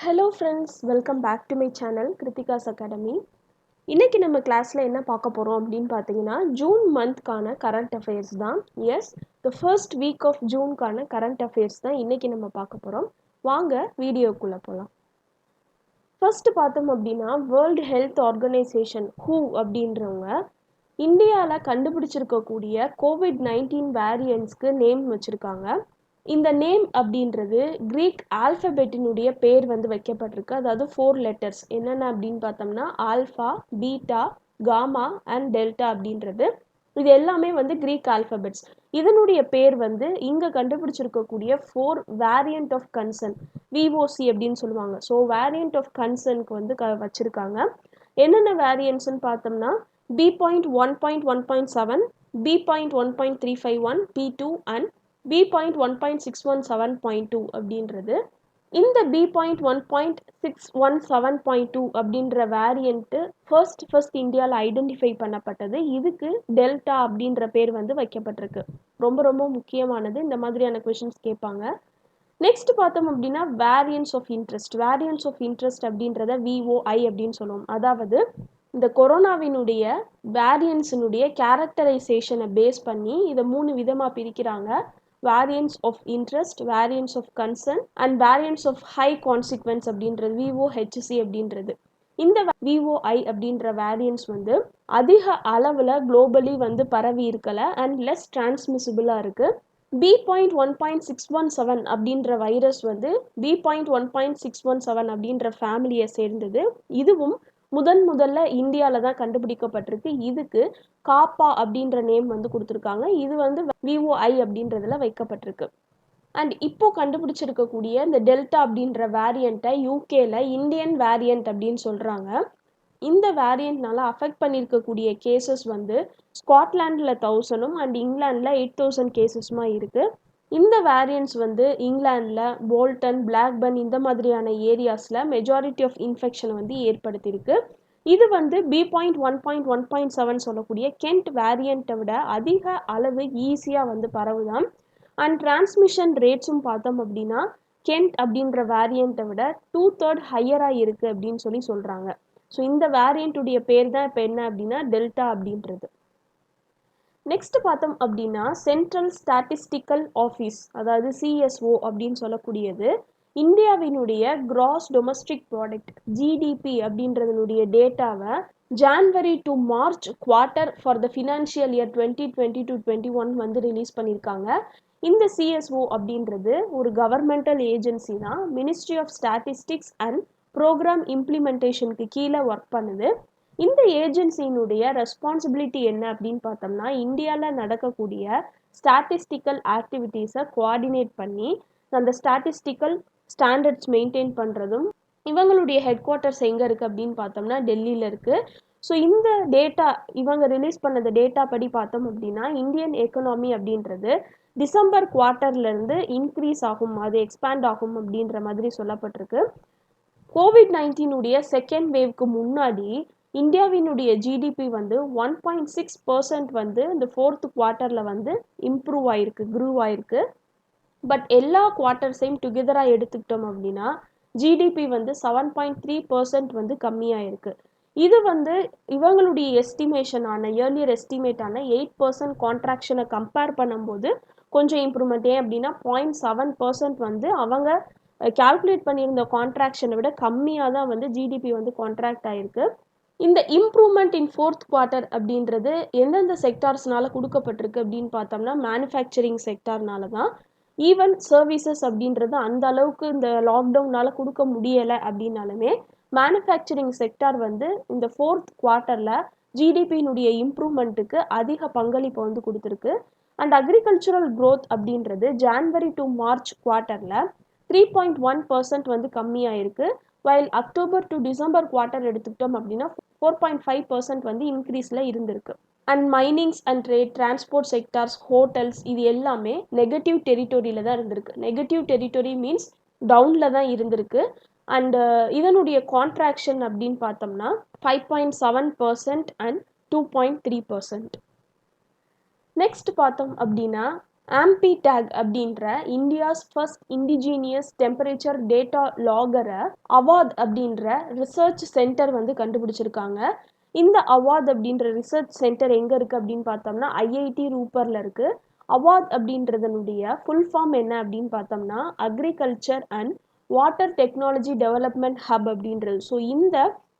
Hello friends, welcome back to my channel Kritika's Academy. இன்னைக்கு நம்ம கிளாஸ்ல என்ன பார்க்க போறோம் அப்படின்னு பார்த்தீங்கன்னா ஜூன் மந்த்க்கான கரண்ட் அஃபேர்ஸ் தான். Yes, the first week of ஜூன்கான கரண்ட் அஃபேர்ஸ் தான் இன்னைக்கு நம்ம பார்க்க போறோம். வாங்க வீடியோக்குள்ள போகலாம். ஃபர்ஸ்ட் பார்த்தோம் அப்படின்னா வேர்ல்டு ஹெல்த் ஆர்கனைசேஷன் ஹூ அப்படின்றவங்க இந்தியாவில் கண்டுபிடிச்சிருக்கக்கூடிய COVID-19 வேரியன்ட்ஸ்க்கு நேம் வச்சுருக்காங்க. இந்த நேம் அப்படின்றது கிரீக் ஆல்ஃபபெட்டினுடைய பேர் வந்து வைக்கப்பட்டிருக்கு. அதாவது 4 லெட்டர்ஸ் என்னென்ன அப்படின்னு பார்த்தோம்னா alpha, beta, gamma and delta அப்படின்றது. இது எல்லாமே வந்து கிரீக் ஆல்ஃபபெட்ஸ். இதனுடைய பேர் வந்து இங்கே கண்டுபிடிச்சிருக்கக்கூடிய 4 வேரியண்ட் ஆஃப் கன்சர்ன் விஓசி அப்படின்னு சொல்லுவாங்க. ஸோ வேரியண்ட் ஆஃப் கன்சர்னுக்கு வந்து வச்சுருக்காங்க. என்னென்ன வேரியன்ட்ஸ்ன்னு பார்த்தோம்னா B.1.1.7, B.1.351, P2 and B.1.617.2 அப்படின்றது. இந்த B.1.617.2 அப்படின்ற வேரியண்ட்டு ஃபர்ஸ்ட் இந்தியாவில் ஐடென்டிஃபை பண்ணப்பட்டது. இதுக்கு டெல்டா அப்படின்ற பேர் வந்து வைக்கப்பட்டிருக்கு. ரொம்ப ரொம்ப முக்கியமானது. இந்த மாதிரியான கொஷின்ஸ் கேட்பாங்க. நெக்ஸ்ட் பார்த்தோம் அப்படின்னா வேரியன்ஸ் ஆஃப் இன்ட்ரெஸ்ட் அப்படின்றத VOI அப்படின்னு சொல்லுவோம். அதாவது இந்த கொரோனாவினுடைய வேரியன்ஸினுடைய கேரக்டரைசேஷனை பேஸ் பண்ணி இதை 3 விதமாக பிரிக்கிறாங்க. Variance of interest, variance of concern and variance of high consequence அப்படின்றது VOHC அப்படின்றது. இந்த VOI அப்படின்ற வேரியன்ஸ் வந்து அதிக அளவில் குளோபலி வந்து பரவி இருக்கலை அண்ட் லெஸ் டிரான்ஸ்மிசிபிளாக இருக்குது. B.1.617 அப்படின்ற வைரஸ் வந்து B.1.617 அப்படின்ற ஃபேமிலியை சேர்ந்தது. இதுவும் முதல்ல இந்தியாவில் தான் கண்டுபிடிக்கப்பட்டிருக்கு. இதுக்கு காப்பா அப்படின்ற நேம் வந்து கொடுத்துருக்காங்க. இது வந்து VOI அப்படின்றதுல வைக்கப்பட்டிருக்கு. அண்ட் இப்போ கண்டுபிடிச்சிருக்கக்கூடிய இந்த டெல்டா அப்படின்ற வேரியண்ட்டை யூகேல இந்தியன் வேரியண்ட் அப்படின்னு சொல்கிறாங்க. இந்த வேரியண்ட்னால அஃபெக்ட் பண்ணியிருக்கக்கூடிய கேசஸ் வந்து ஸ்காட்லாண்டில் 1000 அண்ட் இங்கிலாண்டில் 8000 கேசஸ்மா இருக்குது. இந்த வேரியன்ட்ஸ் வந்து இங்கிலாண்டில் போல்டன், பிளாக்பர்ன் இந்த மாதிரியான ஏரியாஸில் மெஜாரிட்டி ஆஃப் இன்ஃபெக்ஷனை வந்து ஏற்படுத்தியிருக்கு. இது வந்து B.1.1.7 சொல்லக்கூடிய கென்ட் வேரியண்ட்டை விட அதிக அளவு ஈஸியாக வந்து பரவுதான். அண்ட் டிரான்ஸ்மிஷன் ரேட்ஸும் பார்த்தோம் அப்படின்னா கென்ட் அப்படின்ற வேரியண்ட்டை விட 2/3 ஹையராக இருக்குது அப்படின்னு சொல்கிறாங்க. ஸோ இந்த வேரியண்ட்டுடைய பேர் தான் இப்போ என்ன அப்படின்னா டெல்டா அப்படின்றது. நெக்ஸ்ட் பார்த்தோம் அப்படின்னா சென்ட்ரல் ஸ்டாட்டிஸ்டிக்கல் ஆஃபீஸ், அதாவது CSO அப்படின்னு சொல்லக்கூடியது இந்தியாவினுடைய கிராஸ் டொமஸ்டிக் ப்ராடக்ட் GDP அப்படின்றதனுடைய டேட்டாவை January to March quarter for the financial year 2020-21 வந்து ரிலீஸ் பண்ணியிருக்காங்க. இந்த CSO அப்படின்றது ஒரு கவர்மெண்டல் ஏஜென்சி தான். Ministry of Statistics and Programme இம்ப்ளிமெண்டேஷனுக்கு கீழே ஒர்க் பண்ணுது. இந்த ஏஜென்சியினுடைய ரெஸ்பான்சிபிலிட்டி என்ன அப்படின்னு பார்த்தோம்னா இந்தியாவில் நடக்கக்கூடிய ஸ்டாட்டிஸ்டிக்கல் ஆக்டிவிட்டீஸை கோஆர்டினேட் பண்ணி அந்த ஸ்டாட்டிஸ்டிக்கல் ஸ்டாண்டர்ட்ஸ் மெயின்டைன் பண்ணுறதும். இவங்களுடைய ஹெட் குவார்ட்டர்ஸ் எங்கே இருக்குது அப்படின்னு பார்த்தோம்னா டெல்லியில் இருக்குது. ஸோ இந்த டேட்டா இவங்க ரிலீஸ் பண்ணthe டேட்டா படி பார்த்தோம் அப்படின்னா இந்தியன் எக்கனாமி அப்படின்றது டிசம்பர் குவார்ட்டர்லேருந்து இன்க்ரீஸ் ஆகும், அது எக்ஸ்பேண்ட் ஆகும் அப்படின்ற மாதிரி சொல்லப்பட்டிருக்கு. COVID-19 செகண்ட் வேவ்க்கு முன்னாடி இந்தியாவினுடைய GDP வந்து 1.6% வந்து இந்த 4th குவார்ட்டரில் வந்து இம்ப்ரூவ் ஆயிருக்கு, க்ரூவ் ஆயிருக்கு. பட் எல்லா குவார்ட்டர்ஸையும் டுகெதராக எடுத்துக்கிட்டோம் அப்படின்னா GDP வந்து 7.3% வந்து கம்மியாயிருக்கு. இது வந்து இவங்களுடைய எஸ்டிமேஷனான இயர்லியர் எஸ்டிமேட்டான 8% கான்ட்ராக்ஷனை கம்பேர் பண்ணும்போது கொஞ்சம் இம்ப்ரூவ்மெண்ட். ஏன் அப்படின்னா 0.7% வந்து அவங்க கால்குலேட் பண்ணியிருந்த கான்ட்ராக்ஷனை விட கம்மியாக தான் வந்து GDP வந்து கான்ட்ராக்ட் ஆயிருக்கு. இந்த இம்ப்ரூவ்மெண்ட் இன் 4th குவார்ட்டர் அப்படின்றது எந்தெந்த செக்டார்ஸ்னால கொடுக்கப்பட்டிருக்கு அப்படின்னு பார்த்தோம்னா மேனுஃபேக்சரிங் செக்டார்னால தான். ஈவன் சர்வீசஸ் அப்படின்றது அந்த அளவுக்கு இந்த லாக்டவுனால் கொடுக்க முடியலை அப்படின்னாலுமே மேனுஃபேக்சரிங் செக்டார் வந்து இந்த 4th குவார்ட்டரில் GDPயினுடைய இம்ப்ரூவ்மெண்ட்டுக்கு அதிக பங்களிப்பை வந்து கொடுத்துருக்கு. அண்ட் அக்ரிகல்ச்சுரல் க்ரோத் அப்படின்றது ஜான்வரி டு மார்ச் குவார்ட்டரில் 3.1% வந்து கம்மியாயிருக்கு. While October to December quarter எடுத்துக்கிட்டோம் அப்படின்னா 4.5% வந்து இன்க்ரீஸில் இருந்திருக்கு. And minings and trade, transport sectors, hotels இது எல்லாமே நெகட்டிவ் டெரிட்டோரியில் தான் இருந்திருக்கு. நெகட்டிவ் டெரிட்டோரி மீன்ஸ் டவுனில் தான் இருந்திருக்கு. அண்ட் இதனுடைய கான்ட்ராக்ஷன் அப்படின்னு பார்த்தோம்னா 5.7% அண்ட் 2.3%. நெக்ஸ்ட் பார்த்தோம் அப்படின்னா AMPI-TAG அப்படின்ற India's first indigenous temperature data லாகரை அவாத் அப்படின்ற ரிசர்ச் சென்டர் வந்து கண்டுபிடிச்சிருக்காங்க. இந்த அவாத் அப்படின்ற ரிசர்ச் சென்டர் எங்கே இருக்குது அப்படின்னு பார்த்தோம்னா IIT ரூப்பரில் இருக்குது. அவாத் அப்படின்றதனுடைய ஃபுல் ஃபார்ம் என்ன அப்படின்னு பார்த்தோம்னா agriculture and water technology development hub அப்படின்றது. ஸோ இந்த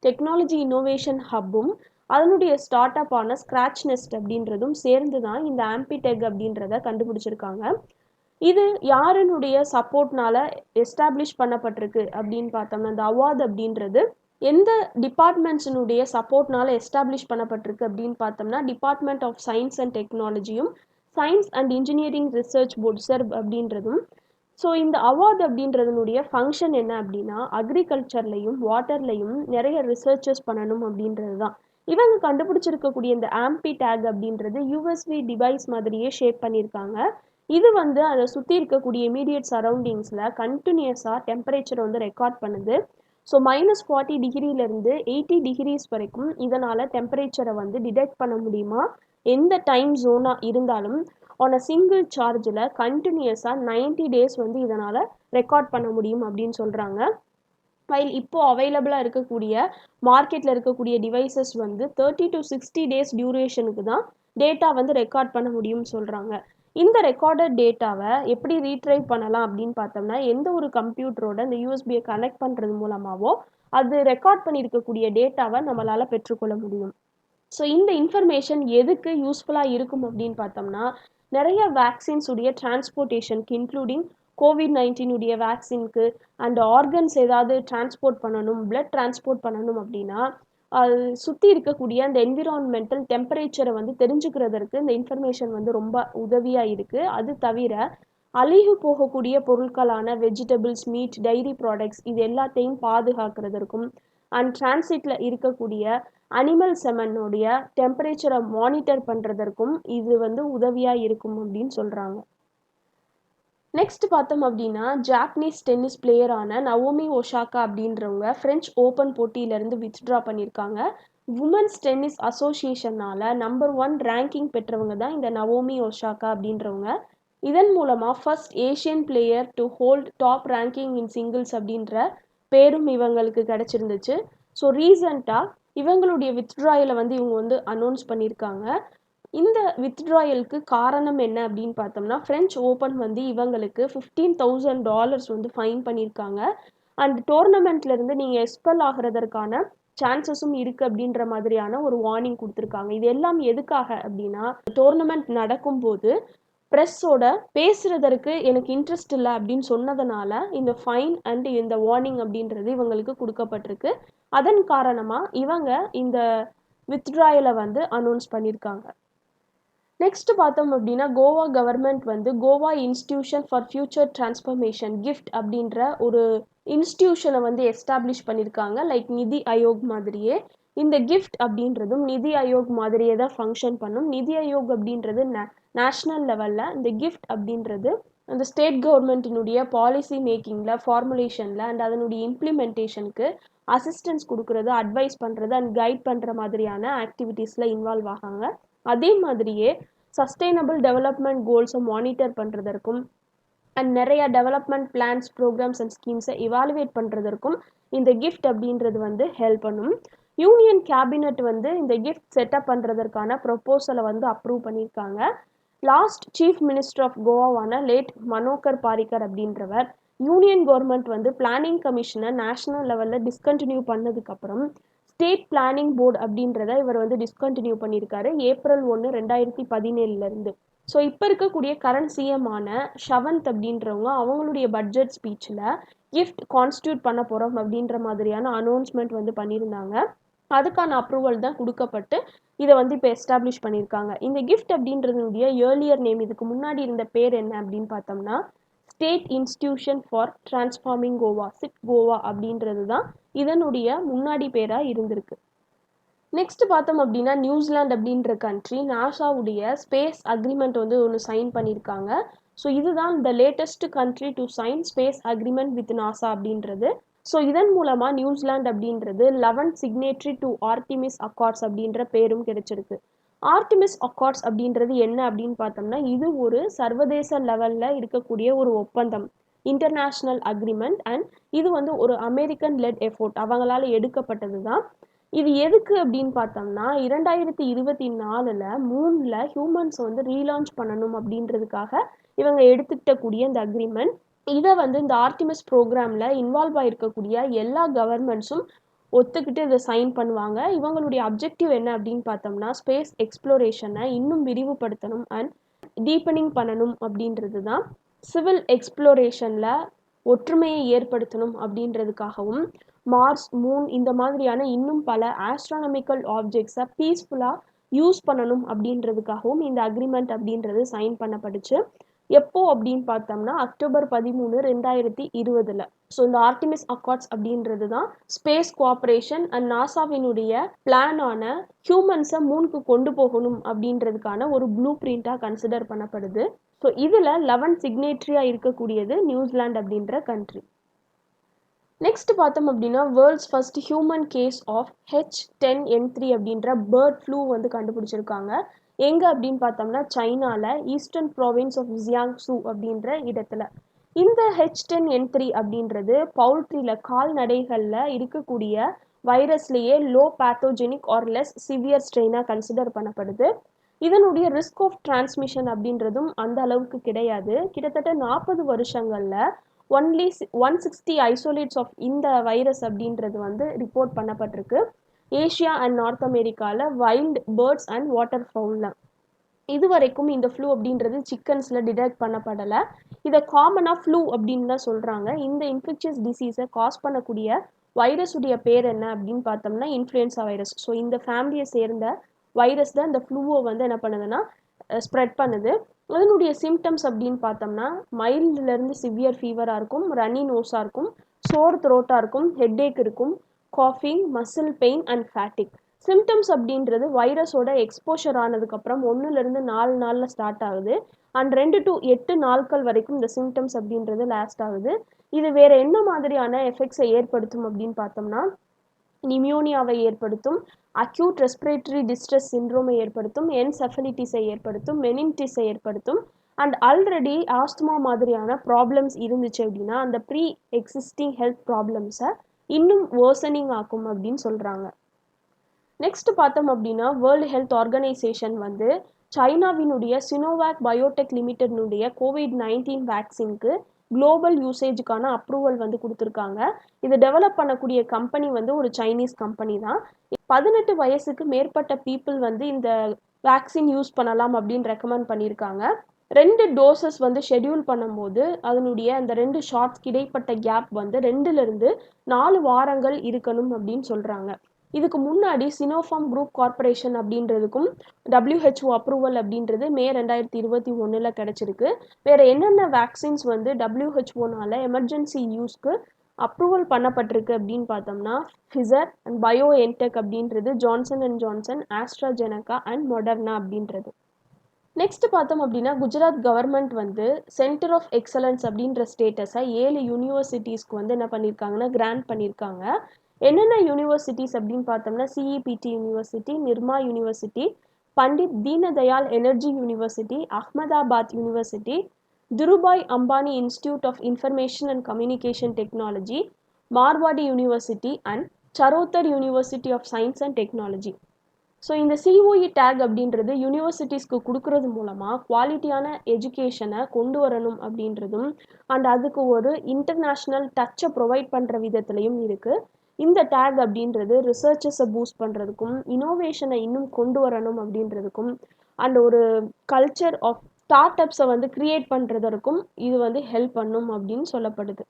டெக்னாலஜி இன்னோவேஷன் ஹப்பும் அதனுடைய ஸ்டார்ட் அப் ஆன ஸ்க்ராட்ச் நெஸ்ட் அப்படின்றதும் சேர்ந்து தான் இந்த AMPI-TAG அப்படின்றத கண்டுபிடிச்சிருக்காங்க. இது யாருனுடைய சப்போர்ட்னால எஸ்டாப்ளிஷ் பண்ணப்பட்டிருக்கு அப்படின்னு பார்த்தோம்னா இந்த அவார்ட் அப்படின்றது எந்த டிபார்ட்மெண்ட்ஸினுடைய சப்போர்ட்னால எஸ்டாப்ளிஷ் பண்ணப்பட்டிருக்கு அப்படின்னு பார்த்தோம்னா டிபார்ட்மெண்ட் ஆஃப் சயின்ஸ் அண்ட் டெக்னாலஜியும் Science and Engineering Research Board SERB அப்படின்றதும். ஸோ இந்த அவார்ட் அப்படின்றதுனுடைய ஃபங்க்ஷன் என்ன அப்படின்னா அக்ரிகல்ச்சர்லையும் வாட்டர்லையும் நிறைய ரிசர்ச்சஸ் பண்ணணும் அப்படின்றது தான். இவங்க கண்டுபிடிச்சிருக்கக்கூடிய இந்த AMPI-TAG அப்படின்றது USB டிவைஸ் மாதிரியே ஷேப் பண்ணியிருக்காங்க. இது வந்து அதை சுற்றி இருக்கக்கூடிய இமீடியட் சரௌண்டிங்ஸில் கண்டினியூஸாக டெம்பரேச்சரை வந்து ரெக்கார்ட் பண்ணுது. ஸோ -40 டிகிரியிலேருந்து 80 டிகிரிஸ் வரைக்கும் இதனால் டெம்பரேச்சரை வந்து டிடெக்ட் பண்ண முடியுமா? எந்த டைம் ஜோனாக இருந்தாலும் ஆன் அ சிங்கிள் சார்ஜில் கண்டினியூஸாக 90 டேஸ் வந்து இதனால் ரெக்கார்ட் பண்ண முடியும் அப்படின்னு சொல்கிறாங்க. வைல் இப்போது அவைலபிளாக இருக்கக்கூடிய மார்க்கெட்டில் இருக்கக்கூடிய டிவைசஸ் வந்து 30 to 60 டேஸ் டியூரேஷனுக்கு தான் டேட்டா வந்து ரெக்கார்ட் பண்ண முடியும்னு சொல்கிறாங்க. இந்த ரெக்கார்டட் டேட்டாவை எப்படி ரீட்ரைவ் பண்ணலாம் அப்படின்னு பார்த்தோம்னா எந்த ஒரு கம்ப்யூட்டரோட இந்த யூஎஸ்பியை கனெக்ட் பண்ணுறது மூலமாகவோ அது ரெக்கார்ட் பண்ணியிருக்கக்கூடிய டேட்டாவை நம்மளால் பெற்றுக்கொள்ள முடியும். ஸோ இந்த இன்ஃபர்மேஷன் எதுக்கு யூஸ்ஃபுல்லாக இருக்கும் அப்படின்னு பார்த்தோம்னா நிறைய வேக்சின்ஸ் உடைய டிரான்ஸ்போர்ட்டேஷனுக்கு இன்க்ளூடிங் COVID-19 உடைய வேக்சினுக்கு அண்ட் ஆர்கன்ஸ் ஏதாவது டிரான்ஸ்போர்ட் பண்ணணும், பிளட் டிரான்ஸ்போர்ட் பண்ணணும் அப்படின்னா அது சுற்றி இருக்கக்கூடிய அந்த என்விரான்மெண்டல் டெம்பரேச்சரை வந்து தெரிஞ்சுக்கிறதற்கு இந்த இன்ஃபர்மேஷன் வந்து ரொம்ப உதவியாக இருக்குது. அது தவிர அழிவு போகக்கூடிய பொருட்களான வெஜிடபிள்ஸ், மீட், டைரி ப்ராடக்ட்ஸ் இது எல்லாத்தையும் பாதுகாக்கிறதற்கும் அண்ட் டிரான்சிட்டில் இருக்கக்கூடிய அனிமல் செமனுடைய டெம்பரேச்சரை மானிட்டர் பண்ணுறதற்கும் இது வந்து உதவியாக இருக்கும் அப்படின்னு சொல்கிறாங்க. நெக்ஸ்ட் பார்த்தோம் அப்படின்னா ஜாப்பனீஸ் டென்னிஸ் பிளேயரான நவோமி ஒசாகா அப்படின்றவங்க ஃப்ரெஞ்ச் ஓப்பன் போட்டியிலேருந்து வித்ட்ரா பண்ணியிருக்காங்க. உமன்ஸ் டென்னிஸ் அசோசியேஷனால் நம்பர் 1 ரேங்கிங் பெற்றவங்க தான் இந்த நவோமி ஒசாகா அப்படின்றவங்க. இதன் மூலமாக first Asian player to hold top ranking in singles அப்படின்ற பேரும் இவங்களுக்கு கிடச்சிருந்துச்சு. ஸோ ரீசண்டாக இவங்களுடைய வித்ட்ராயலை வந்து இவங்க வந்து அனௌன்ஸ் பண்ணியிருக்காங்க. இந்த வித்ட்ராயலுக்கு காரணம் என்ன அப்படின்னு பார்த்தோம்னா ஃப்ரெஞ்ச் ஓப்பன் வந்து இவங்களுக்கு $15,000 வந்து ஃபைன் பண்ணியிருக்காங்க. அண்ட் டோர்னமெண்ட்லேருந்து நீங்கள் எக்ஸ்பெல் ஆகிறதற்கான சான்சஸும் இருக்குது அப்படின்ற மாதிரியான ஒரு வார்னிங் கொடுத்துருக்காங்க. இது எல்லாம் எதுக்காக அப்படின்னா டோர்னமெண்ட் நடக்கும்போது ப்ரெஸ்ஸோட பேசுகிறதற்கு எனக்கு இன்ட்ரெஸ்ட் இல்லை அப்படின்னு சொன்னதுனால இந்த ஃபைன் அண்ட் இந்த வார்னிங் அப்படின்றது இவங்களுக்கு கொடுக்கப்பட்டிருக்கு. அதன் காரணமாக இவங்க இந்த வித்ட்ராயலை வந்து அனௌன்ஸ் பண்ணியிருக்காங்க. நெக்ஸ்ட் பார்த்தோம் அப்படின்னா கோவா கவர்மெண்ட் வந்து Goa institution for future transformation gift அப்படின்ற ஒரு இன்ஸ்டிடியூஷனை வந்து எஸ்டாப்ளிஷ் பண்ணியிருக்காங்க. லைக் நிதி ஆயோக் மாதிரியே இந்த கிஃப்ட் அப்படின்றதும் நிதி ஆயோக் மாதிரியே தான் ஃபங்க்ஷன் பண்ணும். நிதி ஆயோக் அப்படின்றது நேஷ்னல் லெவலில், இந்த கிஃப்ட் அப்படின்றது அந்த ஸ்டேட் கவர்மெண்ட்டினுடைய பாலிசி மேக்கிங்கில், ஃபார்முலேஷனில் அண்ட் அதனுடைய இம்ப்ளிமெண்டேஷனுக்கு அசிஸ்டன்ஸ் கொடுக்கறது, அட்வைஸ் பண்ணுறது அண்ட் கைட் பண்ணுற மாதிரியான ஆக்டிவிட்டீஸில் இன்வால்வ் ஆகாங்க. அதே மாதிரியே சஸ்டைனபிள் டெவலப்மெண்ட் கோல்ஸை மானிட்டர் பண்ணுறதற்கும் அண்ட் நிறைய டெவலப்மெண்ட் பிளான்ஸ், ப்ரோக்ராம்ஸ் அண்ட் ஸ்கீம்ஸை இவாலுவேட் பண்ணுறதற்கும் இந்த கிஃப்ட் அப்படின்றது வந்து ஹெல்ப் பண்ணும். யூனியன் கேபினட் வந்து இந்த கிஃப்ட் செட்டப் பண்ணுறதற்கான ப்ரொப்போசலை வந்து அப்ரூவ் பண்ணியிருக்காங்க. லாஸ்ட் சீஃப் மினிஸ்டர் ஆஃப் கோவாவான லேட் மனோகர் பாரிக்கர் அப்படின்றவர் யூனியன் கவர்மெண்ட் வந்து பிளானிங் கமிஷனை நேஷனல் லெவலில் டிஸ்கண்டினியூ பண்ணதுக்கப்புறம் ஸ்டேட் பிளானிங் போர்டு அப்படின்றத இவர் வந்து டிஸ்கண்டினியூ பண்ணியிருக்காரு April 1, 2017 ஸோ இப்போ இருக்கக்கூடிய கரண்ட் சிஎம்மான ஷவந்த் அப்படின்றவங்க அவங்களுடைய பட்ஜெட் ஸ்பீச்சில் கிஃப்ட் கான்ஸ்டியூட் பண்ண போகிறோம் அப்படின்ற மாதிரியான அனௌன்ஸ்மெண்ட் வந்து பண்ணியிருந்தாங்க. அதுக்கான அப்ரூவல் தான் கொடுக்கப்பட்டு இதை வந்து இப்போ எஸ்டாப்ளிஷ் பண்ணியிருக்காங்க. இந்த கிஃப்ட் அப்படின்றதுடைய ஏர்லியர் நேம், இதுக்கு முன்னாடி இருந்த பேர் என்ன அப்படின்னு பார்த்தோம்னா state institution for transforming Goa, SIT Goa அப்படின்றது தான் இதனுடைய முன்னாடி பேராக இருந்திருக்கு. நெக்ஸ்ட் பார்த்தோம் அப்படின்னா நியூசிலாந்து அப்படின்ற கண்ட்ரி நாசாவுடைய ஸ்பேஸ் அக்ரிமெண்ட் வந்து ஒன்று சைன் பண்ணியிருக்காங்க. ஸோ இதுதான் the latest country to sign space agreement with NASA அப்படின்றது. ஸோ இதன் மூலமாக நியூசிலாந்து அப்படின்றது 11th signatory to Artemis accords அப்படின்ற பேரும் கிடைச்சிருக்கு. ஆர்டிமிஸ் அக்கார்ட்ஸ் அப்படின்றது என்ன அப்படின்னு பார்த்தோம்னா இது ஒரு சர்வதேச லெவலில் இருக்கக்கூடிய ஒரு ஒப்பந்தம், இன்டர்நேஷ்னல் அக்ரிமெண்ட். அண்ட் இது வந்து ஒரு அமெரிக்கன் லெட் எஃபோர்ட், அவங்களால எடுக்கப்பட்டது தான். இது எதுக்கு அப்படின்னு பார்த்தோம்னா 2024 மூணில் ஹியூமன்ஸ் வந்து ரீலான்ச் பண்ணணும் அப்படின்றதுக்காக இவங்க எடுத்துக்கிட்டக்கூடிய இந்த அக்ரிமெண்ட். இதை வந்து இந்த ஆர்டிமிஸ் ப்ரோக்ராமில் இன்வால்வ் ஆகிருக்கக்கூடிய எல்லா கவர்மெண்ட்ஸும் ஒத்துக்கிட்டு இதை சைன் பண்ணுவாங்க. இவங்களுடைய அப்ஜெக்டிவ் என்ன அப்படின்னு பார்த்தோம்னா ஸ்பேஸ் எக்ஸ்ப்ளோரேஷனை இன்னும் விரிவுபடுத்தணும் அண்ட் டீப்பனிங் பண்ணணும் அப்படின்றது தான். சிவில் எக்ஸ்ப்ளோரேஷனில் ஒற்றுமையை ஏற்படுத்தணும் அப்படின்றதுக்காகவும் மார்ஸ், மூன் இந்த மாதிரியான இன்னும் பல ஆஸ்ட்ரானமிக்கல் ஆப்ஜெக்ட்ஸை பீஸ்ஃபுல்லாக யூஸ் பண்ணணும் அப்படின்றதுக்காகவும் இந்த அக்ரிமெண்ட் அப்படின்றது சைன் பண்ணப்பட்டுச்சு. எப்போ அப்படின்னு பார்த்தோம்னா அக்டோபர் 13, 2020. ஸோ இந்த ஆர்டிமிஸ் அக்கார்ட்ஸ் அப்படின்றது தான் ஸ்பேஸ் கோஆப்ரேஷன் அண்ட் நாசாவினுடைய பிளானான ஹியூமன்ஸை மூனுக்கு கொண்டு போகணும் அப்படின்றதுக்கான ஒரு ப்ளூ பிரிண்டாக கன்சிடர் பண்ணப்படுது. ஸோ இதில் 11 சிக்னேட்ரியாக இருக்கக்கூடியது நியூசிலாந்து அப்படின்ற கண்ட்ரி. நெக்ஸ்ட் பார்த்தோம் அப்படின்னா world's first human case of H10N3 அப்படின்ற பேர்ட் ஃப்ளூ வந்து கண்டுபிடிச்சிருக்காங்க. எங்கே அப்படின்னு பார்த்தோம்னா சைனாவில் ஈஸ்டர்ன் ப்ராவின்ஸ் ஆஃப் ஜியாங்சு அப்படின்ற இடத்துல. இந்த H10N3 அப்படின்றது பவுல்ட்ரியில் கால்நடைகளில் இருக்கக்கூடிய வைரஸ்லேயே low pathogenic or less severe ஸ்ட்ரெயினாக கன்சிடர் பண்ணப்படுது. இதனுடைய ரிஸ்க் ஆஃப் டிரான்ஸ்மிஷன் அப்படின்றதும் அந்த அளவுக்கு கிடையாது. கிட்டத்தட்ட 40 வருஷங்களில் ஒன்லி 160 ஐசோலேட்ஸ் ஆஃப் இந்த வைரஸ் அப்படின்றது வந்து ரிப்போர்ட் பண்ணப்பட்டிருக்கு ஏஷியா அண்ட் நார்த் அமெரிக்காவில் வைல்டு பேர்ட்ஸ் அண்ட் வாட்டர் ஃபவுலில். இது வரைக்கும் இந்த ஃப்ளூ அப்படின்றது சிக்கன்ஸில் டிடெக்ட் பண்ணப்படலை. இதை காமனாக ஃப்ளூ அப்படின்னு தான் சொல்கிறாங்க. இந்த இன்ஃபெக்ஷியஸ் டிசீஸை காஸ் பண்ணக்கூடிய வைரஸுடைய பேர் என்ன அப்படின்னு பார்த்தோம்னா இன்ஃப்ளூயன்ஸா வைரஸ். ஸோ இந்த ஃபேமிலியை சேர்ந்த வைரஸ் தான் இந்த ஃப்ளூவை வந்து என்ன பண்ணுதுன்னா ஸ்ப்ரெட் பண்ணுது. அதனுடைய சிம்டம்ஸ் அப்படின்னு பார்த்தோம்னா மைல்டுலேருந்து சிவியர் ஃபீவராக இருக்கும், ரன்னி நோஸாக இருக்கும், சோர் த்ரோட்டாக இருக்கும், ஹெட்டேக் இருக்கும், காஃபிங், muscle pain and fatigue. Symptoms அப்படின்றது வைரஸோட எக்ஸ்போஷர் ஆனதுக்கப்புறம் 1லேருந்து 4 நாளில் ஸ்டார்ட் ஆகுது அண்ட் 2 to 8 நாட்கள் வரைக்கும் இந்த சிம்டம்ஸ் அப்படின்றது லாஸ்ட் ஆகுது. இது வேறு என்ன மாதிரியான எஃபெக்ட்ஸை ஏற்படுத்தும் அப்படின்னு பார்த்தோம்னா நிமோனியாவை ஏற்படுத்தும், அக்யூட் ரெஸ்பிரேட்டரி டிஸ்ட்ரெஸ் சிண்ட்ரோமை ஏற்படுத்தும், என்செஃபலிட்டிஸை ஏற்படுத்தும், மெனின்டிஸை ஏற்படுத்தும். அண்ட் ஆல்ரெடி ஆஸ்துமா மாதிரியான ப்ராப்ளம்ஸ் இருந்துச்சு அப்படின்னா அந்த ப்ரீ எக்ஸிஸ்டிங் ஹெல்த் ப்ராப்ளம்ஸை இன்னும் வேர்சனிங் ஆக்கும் அப்படின்னு சொல்கிறாங்க. நெக்ஸ்ட் பார்த்தோம் அப்படின்னா வேர்ல்டு ஹெல்த் ஆர்கனைசேஷன் வந்து சைனாவினுடைய சினோவேக் பயோடெக் லிமிடெட்னுடைய COVID-19 வேக்சினுக்கு குளோபல் யூசேஜுக்கான அப்ரூவல் வந்து கொடுத்துருக்காங்க. இது டெவலப் பண்ணக்கூடிய கம்பெனி வந்து ஒரு சைனீஸ் கம்பெனி தான். 18 வயசுக்கு மேற்பட்ட பீப்புள் வந்து இந்த வேக்சின் யூஸ் பண்ணலாம் அப்படின்னு ரெக்கமெண்ட் பண்ணியிருக்காங்க. 2 டோசஸ் வந்து ஷெட்யூல் பண்ணும்போது அதனுடைய அந்த 2 ஷாட்ஸ்க்கு இடைப்பட்ட கேப் வந்து 2லேருந்து 4 வாரங்கள் இருக்கணும் அப்படின்னு சொல்கிறாங்க. இதுக்கு முன்னாடி சினோஃபார்ம் குரூப் கார்பரேஷன் அப்படின்றதுக்கும் WHO அப்ரூவல் அப்படின்றது மே 2021 கிடைச்சிருக்கு. வேறு என்னென்ன வேக்சின்ஸ் வந்து WHOனால எமர்ஜென்சி யூஸ்க்கு அப்ரூவல் பண்ணப்பட்டிருக்கு அப்படின்னு பார்த்தோம்னா ஃபிசர் அண்ட் BioNTech அப்படின்றது, Johnson and Johnson, ஆஸ்ட்ராஜெனகா and Moderna அப்படின்றது. நெக்ஸ்ட் பார்த்தோம் அப்படின்னா குஜராத் கவர்மெண்ட் வந்து சென்டர் ஆஃப் எக்ஸலன்ஸ் அப்படின்ற ஸ்டேட்டஸை 7 யூனிவர்சிட்டிஸ்க்கு வந்து என்ன பண்ணியிருக்காங்கன்னா கிராண்ட் பண்ணியிருக்காங்க. என்னென்ன யூனிவர்சிட்டிஸ் அப்படின்னு பார்த்தோம்னா CEPT University, Nirma University, Pandit Deendayal Energy University, Ahmedabad University, Dhirubhai Ambani Institute of Information and Communication Technology, Marwadi University and Charotar University of Science and Technology. So இந்த COE டேக் அப்படின்றது யூனிவர்சிட்டிஸ்க்கு கொடுக்கறது மூலமாக குவாலிட்டியான எஜுகேஷனை கொண்டு வரணும் அப்படின்றதும் அண்ட் அதுக்கு ஒரு இன்டர்நேஷ்னல் டச்சை ப்ரொவைட் பண்ணுற விதத்துலையும் இருக்குது. இந்த டேக் அப்படின்றது ரிசர்ச்சஸை பூஸ்ட் பண்ணுறதுக்கும் இனோவேஷனை இன்னும் கொண்டு வரணும் அப்படின்றதுக்கும் அண்ட் ஒரு கல்ச்சர் ஆஃப் ஸ்டார்ட் அப்ஸை வந்து கிரியேட் பண்ணுறதற்கும் இது வந்து ஹெல்ப் பண்ணும் அப்படின்னு சொல்லப்படுது.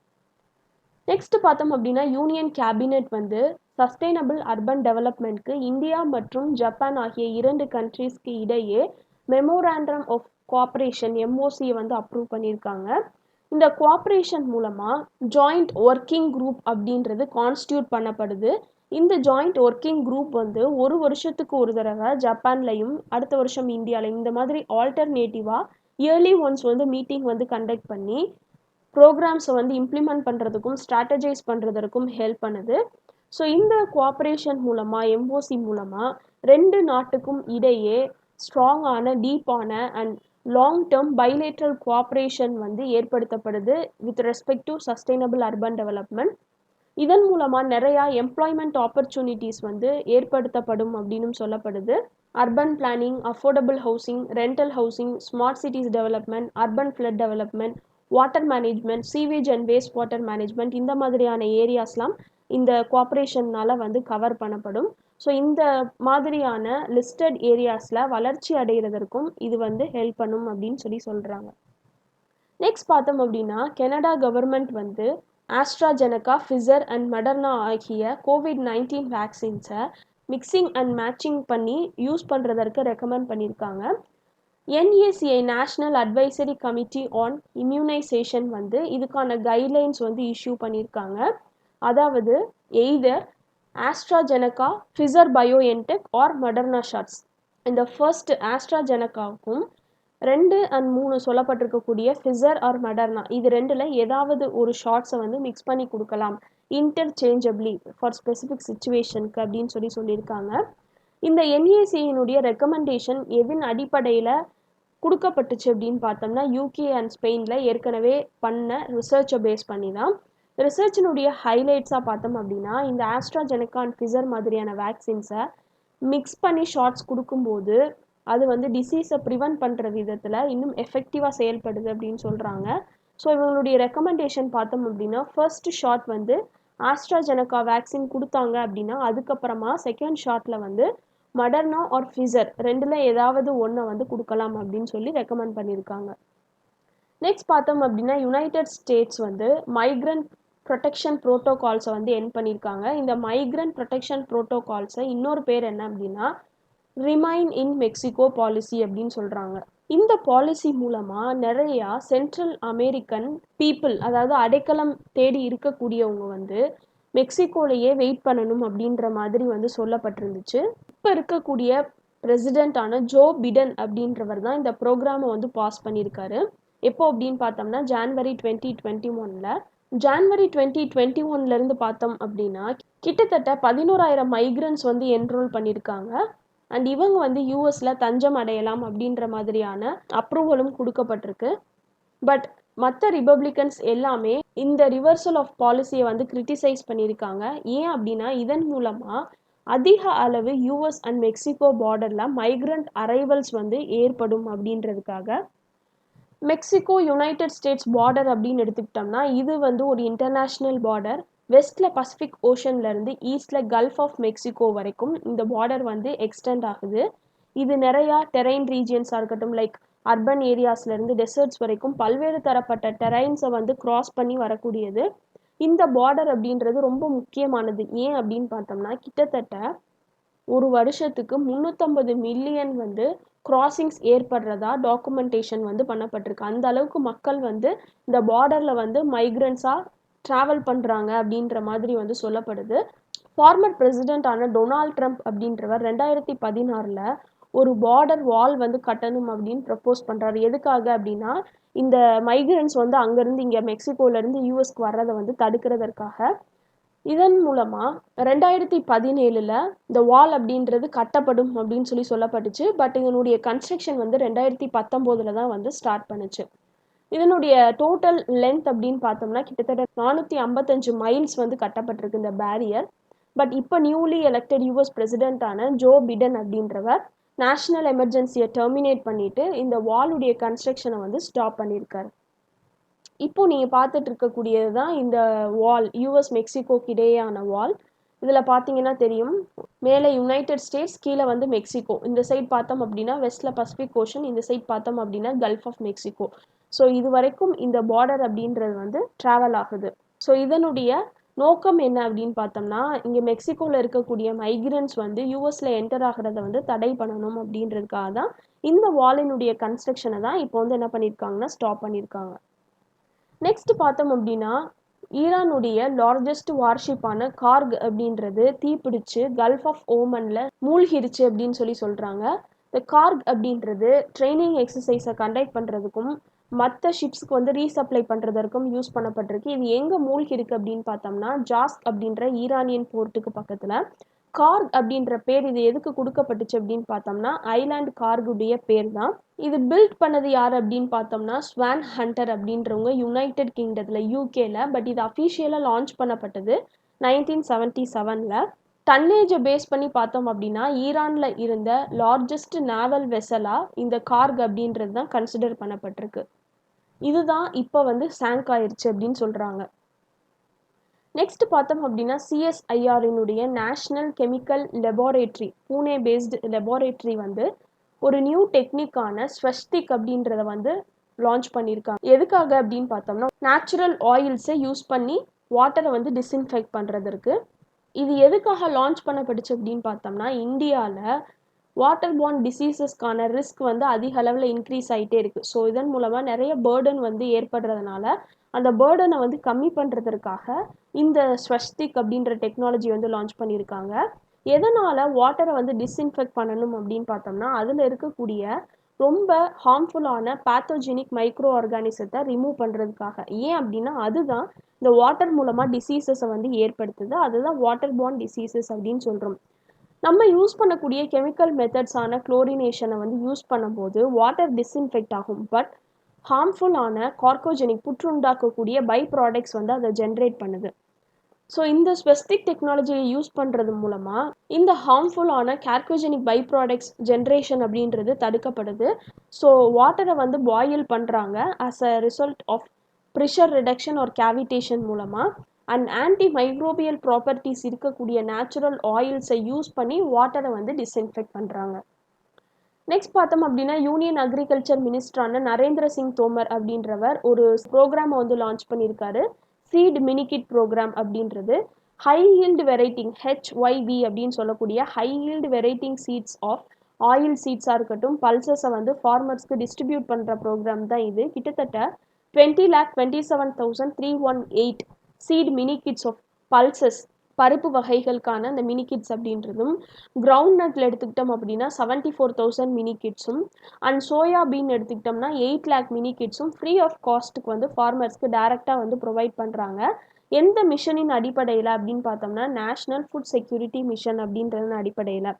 நெக்ஸ்ட் பார்த்தோம் அப்படின்னா யூனியன் கேபினெட் வந்து சஸ்டைனபிள் அர்பன் டெவலப்மெண்ட்க்கு இந்தியா மற்றும் ஜப்பான் ஆகிய 2 கண்ட்ரீஸ்க்கு இடையே மெமோராண்டம் ஆஃப் கோஆப்ரேஷன் MOCயை வந்து அப்ரூவ் பண்ணியிருக்காங்க. இந்த கோஆப்ரேஷன் மூலமாக ஜாயிண்ட் ஒர்க்கிங் குரூப் அப்படின்றது கான்ஸ்டியூட் பண்ணப்படுது. இந்த ஜாயிண்ட் ஒர்க்கிங் குரூப் வந்து ஒரு வருஷத்துக்கு ஒரு தடவை ஜப்பான்லையும் அடுத்த வருஷம் இந்தியாவிலையும் இந்த மாதிரி ஆல்டர்னேட்டிவாக இயர்லி ஒன்ஸ் வந்து மீட்டிங் வந்து கண்டக்ட் பண்ணி ப்ரோக்ராம்ஸை வந்து இம்ப்ளிமெண்ட் பண்ணுறதுக்கும் ஸ்ட்ராட்டஜைஸ் பண்ணுறதுக்கும் ஹெல்ப் பண்ணுது. ஸோ இந்த கோஆப்ரேஷன் மூலமாக MOC மூலமாக 2 நாட்டுக்கும் இடையே ஸ்ட்ராங்கான டீப்பான and long term bilateral cooperation வந்து ஏற்படுத்தப்படுது with respect to sustainable urban development. இதன் மூலமாக நிறையா எம்ப்ளாய்மெண்ட் ஆப்பர்ச்சுனிட்டிஸ் வந்து ஏற்படுத்தப்படும் அப்படின்னு சொல்லப்படுது. Urban planning, affordable housing, rental housing, smart cities development, urban flood development, water management, sewage and waste water management, இந்த மாதிரியான ஏரியாஸ்லாம் இந்த கோஆப்ரேஷன்னால் வந்து கவர் பண்ணப்படும். ஸோ இந்த மாதிரியான லிஸ்டட் ஏரியாஸில் வளர்ச்சி அடைகிறதற்கும் இது வந்து ஹெல்ப் பண்ணும் அப்படின்னு சொல்கிறாங்க. நெக்ஸ்ட் பார்த்தோம் அப்படின்னா கனடா கவர்மெண்ட் வந்து ஆஸ்ட்ராஜெனகா, ஃபிசர் அண்ட் மெடர்னா ஆகிய COVID-19 வேக்சின்ஸை மிக்சிங் அண்ட் மேட்சிங் பண்ணி யூஸ் பண்ணுறதற்கு ரெக்கமெண்ட் பண்ணியிருக்காங்க. NACI National Advisory Committee on Immunisation வந்து இதுக்கான கைட்லைன்ஸ் வந்து இஷ்யூ பண்ணியிருக்காங்க. அதாவது either AstraZeneca, Pfizer BioNTech or Moderna shots. இந்த ஃபர்ஸ்ட் ஆஸ்ட்ராஜெனகாவுக்கும் 2 and 3 சொல்லப்பட்டிருக்கக்கூடிய ஃபிசர் ஆர் மெடர்னா இது ரெண்டில் ஏதாவது ஒரு ஷார்ட்ஸை வந்து மிக்ஸ் பண்ணி கொடுக்கலாம் இன்டர்சேஞ்சபிளி ஃபார் ஸ்பெசிஃபிக் சுச்சுவேஷனுக்கு அப்படின்னு சொல்லியிருக்காங்க. இந்த NACIயினுடைய ரெக்கமெண்டேஷன் எதின் அடிப்படையில் கொடுக்கப்பட்டுச்சு அப்படின்னு பார்த்தோம்னா UK அண்ட் ஸ்பெயினில் ஏற்கனவே பண்ண ரிசர்ச்சை பேஸ் பண்ணி தான். ரிசர்ச்சினுடைய ஹைலைட்ஸாக பார்த்தோம் அப்படின்னா இந்த ஆஸ்ட்ராஜெனகா அண்ட் ஃபிசர் மாதிரியான வேக்சின்ஸை மிக்ஸ் பண்ணி ஷார்ட்ஸ் கொடுக்கும்போது அது வந்து டிசீஸை ப்ரிவென்ட் பண்ணுற விதத்தில் இன்னும் எஃபெக்டிவாக செயல்படுது அப்படின்னு சொல்கிறாங்க. ஸோ இவங்களுடைய ரெக்கமெண்டேஷன் பார்த்தோம் அப்படின்னா ஃபர்ஸ்ட் ஷாட் வந்து ஆஸ்ட்ராஜெனகா வேக்சின் கொடுத்தாங்க அப்படின்னா அதுக்கப்புறமா செகண்ட் ஷாட்டில் வந்து மெடர்னா ஆர் ஃபிசர் ரெண்டில் ஏதாவது ஒன்றை வந்து கொடுக்கலாம் அப்படின்னு ரெக்கமெண்ட் பண்ணியிருக்காங்க. நெக்ஸ்ட் பார்த்தோம் அப்படின்னா யுனைடெட் ஸ்டேட்ஸ் வந்து மைக்ரண்ட் ப்ரொடெக்ஷன் ப்ரோட்டோகால்ஸை வந்து என் பண்ணியிருக்காங்க. இந்த மைக்ரண்ட் ப்ரொடெக்ஷன் ப்ரோட்டோகால்ஸை இன்னொரு பேர் என்ன அப்படின்னா ரிமைன் இன் மெக்சிகோ பாலிசி அப்படின்னு சொல்கிறாங்க. இந்த பாலிசி மூலமாக நிறையா சென்ட்ரல் அமெரிக்கன் பீப்புள், அதாவது அடைக்கலம் தேடி இருக்கக்கூடியவங்க வந்து மெக்சிகோலையே வெயிட் பண்ணணும் அப்படின்ற மாதிரி வந்து சொல்லப்பட்டிருந்துச்சு. இப்போ இருக்கக்கூடிய பிரசிடெண்ட்டான ஜோ பிடன் அப்படின்றவர் தான் இந்த ப்ரோக்ராமை வந்து பாஸ் பண்ணியிருக்காரு. எப்போ அப்படின்னு பார்த்தோம்னா ஜான்வரி 2021. ஜான்வரி 2021 பார்த்தோம் அப்படின்னா கிட்டத்தட்ட 11,000 மைக்ரன்ஸ் வந்து என்ரோல் பண்ணியிருக்காங்க. அண்ட் இவங்க வந்து யூஎஸில் தஞ்சம் அடையலாம் அப்படின்ற மாதிரியான அப்ரூவலும் கொடுக்கப்பட்டிருக்கு. பட் மற்ற ரிபப்ளிகன்ஸ் எல்லாமே இந்த ரிவர்சல் ஆஃப் பாலிசியை வந்து கிரிட்டிசைஸ் பண்ணியிருக்காங்க. ஏன் அப்படின்னா இதன் மூலமாக அதிக அளவு யூஎஸ் அண்ட் மெக்சிகோ பார்டரில் மைக்ரண்ட் அரைவல்ஸ் வந்து ஏற்படும் அப்படின்றதுக்காக. மெக்சிகோ யுனைடெட் ஸ்டேட்ஸ் பார்டர் அப்படின்னு எடுத்துக்கிட்டோம்னா இது வந்து ஒரு இன்டர்நேஷ்னல் பார்டர். வெஸ்ட்டில் பசிபிக் ஓஷன்லேருந்து ஈஸ்டில் கல்ஃப் ஆஃப் மெக்சிகோ வரைக்கும் இந்த பார்டர் வந்து எக்ஸ்டெண்ட் ஆகுது. இது நிறையா டெரைன் ரீஜியன்ஸாக இருக்கட்டும், லைக் அர்பன் ஏரியாஸ்லேருந்து டெசர்ட்ஸ் வரைக்கும் பல்வேறு தரப்பட்ட டெரைன்ஸை வந்து கிராஸ் பண்ணி வரக்கூடியது. இந்த பார்டர் அப்படின்றது ரொம்ப முக்கியமானது. ஏன் அப்படின்னு பார்த்தோம்னா கிட்டத்தட்ட ஒரு வருஷத்துக்கு 350 மில்லியன் வந்து கிராசிங்ஸ் ஏற்படுறதா டாக்குமெண்டேஷன் வந்து பண்ணப்பட்டிருக்கு. அந்த அளவுக்கு மக்கள் வந்து இந்த பார்டரில் வந்து மைக்ரண்ட்ஸாக ட்ராவல் பண்ணுறாங்க அப்படின்ற மாதிரி வந்து சொல்லப்படுது. ஃபார்மர் பிரசிடெண்ட்டான டொனால்ட் ட்ரம்ப் அப்படின்றவர் 2016 ஒரு பார்டர் வால் வந்து கட்டணும் அப்படின்னு ப்ரப்போஸ் பண்ணுறாரு. எதுக்காக அப்படின்னா இந்த மைக்ரண்ட்ஸ் வந்து அங்கேருந்து இங்கே மெக்சிகோலேருந்து யூஎஸ்க்கு வர்றதை வந்து தடுக்கிறதற்காக. இதன் மூலமாக 2017 இந்த வால் அப்படின்றது கட்டப்படும் அப்படின்னு சொல்லப்பட்டுச்சு. பட் இதனுடைய கன்ஸ்ட்ரக்ஷன் வந்து 2019 தான் வந்து ஸ்டார்ட் பண்ணுச்சு. இதனுடைய டோட்டல் லென்த் அப்படின்னு பார்த்தோம்னா கிட்டத்தட்ட 455 மைல்ஸ் வந்து கட்டப்பட்டிருக்கு இந்த பேரியர். பட் இப்போ நியூலி எலெக்டட் யூஎஸ் பிரசிடெண்ட்டான ஜோ பிடன் அப்படின்றவர் நேஷ்னல் எமர்ஜென்சியை டெர்மினேட் பண்ணிட்டு இந்த வாலுடைய கன்ஸ்ட்ரக்ஷனை வந்து ஸ்டாப் பண்ணியிருக்காரு. இப்போ நீங்கள் பார்த்துட்டு இருக்கக்கூடியது தான் இந்த வால், யூஎஸ் மெக்சிகோக்கு இடையேயான வால். இதில் பார்த்தீங்கன்னா தெரியும், மேலே யுனைடெட் ஸ்டேட்ஸ், கீழே வந்து மெக்சிகோ. இந்த சைட் பார்த்தோம் அப்படின்னா வெஸ்ட்டில் பசிபிக் ஓஷன், இந்த சைட் பார்த்தோம் அப்படின்னா கல்ஃப் ஆஃப் மெக்சிகோ. ஸோ இது வரைக்கும் இந்த பார்டர் அப்படின்றது வந்து ட்ராவல் ஆகுது. ஸோ இதனுடைய நோக்கம் என்ன அப்படின்னு பார்த்தோம்னா இங்கே மெக்சிகோவில் இருக்கக்கூடிய மைக்ரண்ட்ஸ் வந்து யூஎஸில் என்டர் ஆகிறத வந்து தடை பண்ணணும் அப்படின்றதுக்காக தான் இந்த வாலினுடைய கன்ஸ்ட்ரக்ஷனை தான் இப்போ வந்து என்ன பண்ணியிருக்காங்கன்னா ஸ்டாப் பண்ணியிருக்காங்க. நெக்ஸ்ட் பார்த்தோம் அப்படின்னா ஈரானுடைய லார்ஜஸ்ட் வார்ஷிப்பான கார்க் அப்படின்றது தீப்பிடிச்சு கல்ஃப் ஆஃப் ஓமனில் மூழ்கிருச்சு அப்படின்னு சொல்கிறாங்க. இந்த கார்க் அப்படின்றது ட்ரைனிங் எக்ஸசைஸை கண்டக்ட் பண்ணுறதுக்கும் மற்ற ஷிப்ஸ்க்கு வந்து ரீசப்ளை பண்ணுறதற்கும் யூஸ் பண்ணப்பட்டிருக்கு. இது எங்கே மூழ்கிருக்கு அப்படின்னு பார்த்தோம்னா ஜாஸ்க் அப்படின்ற ஈரானியன் போர்ட்டுக்கு பக்கத்தில். கார்க் அப்படின்ற பேர் இது எதுக்கு கொடுக்கப்பட்டுச்சு அப்படின்னு பார்த்தோம்னா ஐலாண்ட் கார்குடைய பேர் தான். இது பில்ட் பண்ணது யார் அப்படின்னு பார்த்தோம்னா ஸ்வான் ஹண்டர் அப்படின்றவங்க யுனைடெட் கிங்டத்தில் யூகேல. பட் இது அஃபிஷியலாக லான்ச் பண்ணப்பட்டது 1977. டன்னேஜை பேஸ் பண்ணி பார்த்தோம் அப்படின்னா ஈரானில் இருந்த லார்ஜஸ்ட் நேவல் வெசலாக இந்த கார்க் அப்படின்றது தான் கன்சிடர் பண்ணப்பட்டிருக்கு. இதுதான் இப்போ சாங்க் ஆயிடுச்சு அப்படின்னு சொல்கிறாங்க. நெக்ஸ்ட் பார்த்தோம் அப்படின்னா சிஎஸ்ஐஆரினுடைய National Chemical Laboratory Pune based laboratory ஒரு நியூ டெக்னிக்கான ஸ்வஸ்திக் அப்படின்றத லான்ச் பண்ணியிருக்காங்க. எதுக்காக அப்படின்னு பார்த்தோம்னா நேச்சுரல் ஆயில்ஸை யூஸ் பண்ணி வாட்டரை டிஸ்இன்ஃபெக்ட் பண்ணுறதுக்கு. இது எதுக்காக லான்ச் பண்ணப்பட்டுச்சு அப்படின்னு பார்த்தோம்னா இந்தியாவில் வாட்டர் பார்ன் டிசீசஸ்க்கான ரிஸ்க் அதிக அளவில் இன்க்ரீஸ் ஆகிட்டே இருக்குது. ஸோ இதன் மூலமாக நிறைய பேர்டன் ஏற்படுறதுனால அந்த பேர்டனை கம்மி பண்ணுறதுக்காக இந்த ஸ்வஸ்திக் அப்படின்ற டெக்னாலஜி லான்ச் பண்ணியிருக்காங்க. எதனால் வாட்டரை டிஸ்இன்ஃபெக்ட் பண்ணணும் அப்படின்னு பார்த்தோம்னா அதில் இருக்கக்கூடிய ரொம்ப ஹார்ம்ஃபுல்லான பேத்தோஜெனிக் மைக்ரோ ஆர்கானிசத்தை ரிமூவ் பண்ணுறதுக்காக. ஏன் அப்படின்னா அதுதான் இந்த வாட்டர் மூலமாக டிசீசஸை ஏற்படுத்துது. அதுதான் வாட்டர் பார்ன் டிசீசஸ் அப்படின்னு சொல்கிறோம். நம்ம யூஸ் பண்ணக்கூடிய கெமிக்கல் மெத்தட்ஸான குளோரினேஷனை யூஸ் பண்ணும்போது வாட்டர் டிஸ்இன்ஃபெக்ட் ஆகும். பட் ஹார்ம்ஃபுல்லான கார்கோஜெனிக் புற்றுண்டாக்கக்கூடிய பை ப்ராடக்ட்ஸ் அதை ஜென்ரேட் பண்ணுது. ஸோ இந்த ஸ்வஸ்திக் டெக்னாலஜியை யூஸ் பண்ணுறது மூலமாக இந்த ஹார்ம்ஃபுல்லான கார்கோஜெனிக் பை ப்ராடக்ட்ஸ் ஜென்ரேஷன் அப்படின்றது தடுக்கப்படுது. ஸோ வாட்டரை பாயில் பண்ணுறாங்க as a result of pressure reduction or cavitation மூலமாக. அண்ட் ஆன்டி மைக்ரோபியல் ப்ராப்பர்ட்டிஸ் இருக்கக்கூடிய நேச்சுரல் ஆயில்ஸை யூஸ் பண்ணி வாட்டரை டிஸ்இன்ஃபெக்ட் பண்ணுறாங்க. நெக்ஸ்ட் பார்த்தோம் அப்படின்னா யூனியன் அக்ரிகல்ச்சர் மினிஸ்டரான நரேந்திர சிங் தோமர் அப்படின்றவர் ஒரு ப்ரோக்ராமை லான்ச் பண்ணியிருக்காரு. சீட் மினிகிட் ப்ரோக்ராம் அப்படின்றது ஹை ஹீல்டு வெரைட்டிங் HYV அப்படின்னு சொல்லக்கூடிய high yield varieties seeds of oil சீட்ஸாக இருக்கட்டும் பல்சஸை ஃபார்மர்ஸ்க்கு டிஸ்ட்ரிபியூட் பண்ணுற ப்ரோக்ராம் தான் இது. கிட்டத்தட்ட 20,27,318 seed mini kits of pulses பருப்பு வகைகளுக்கான அந்த மினி கிட்ஸ் அப்படின்றதும், கிரவுண்ட் நட்டில் எடுத்துக்கிட்டோம் அப்படின்னா 74,000 மினி கிட்ஸும், அண்ட் சோயாபீன் எடுத்துக்கிட்டோம்னா 8 lakh மினி கிட்ஸும் ஃப்ரீ ஆஃப் காஸ்ட்டுக்கு ஃபார்மர்ஸ்க்கு டைரெக்டாக ப்ரொவைட் பண்ணுறாங்க. எந்த மிஷனின் அடிப்படையில் அப்படின்னு பார்த்தோம்னா நேஷ்னல் ஃபுட் செக்யூரிட்டி மிஷன் அப்படின்றதன் அடிப்படையில்.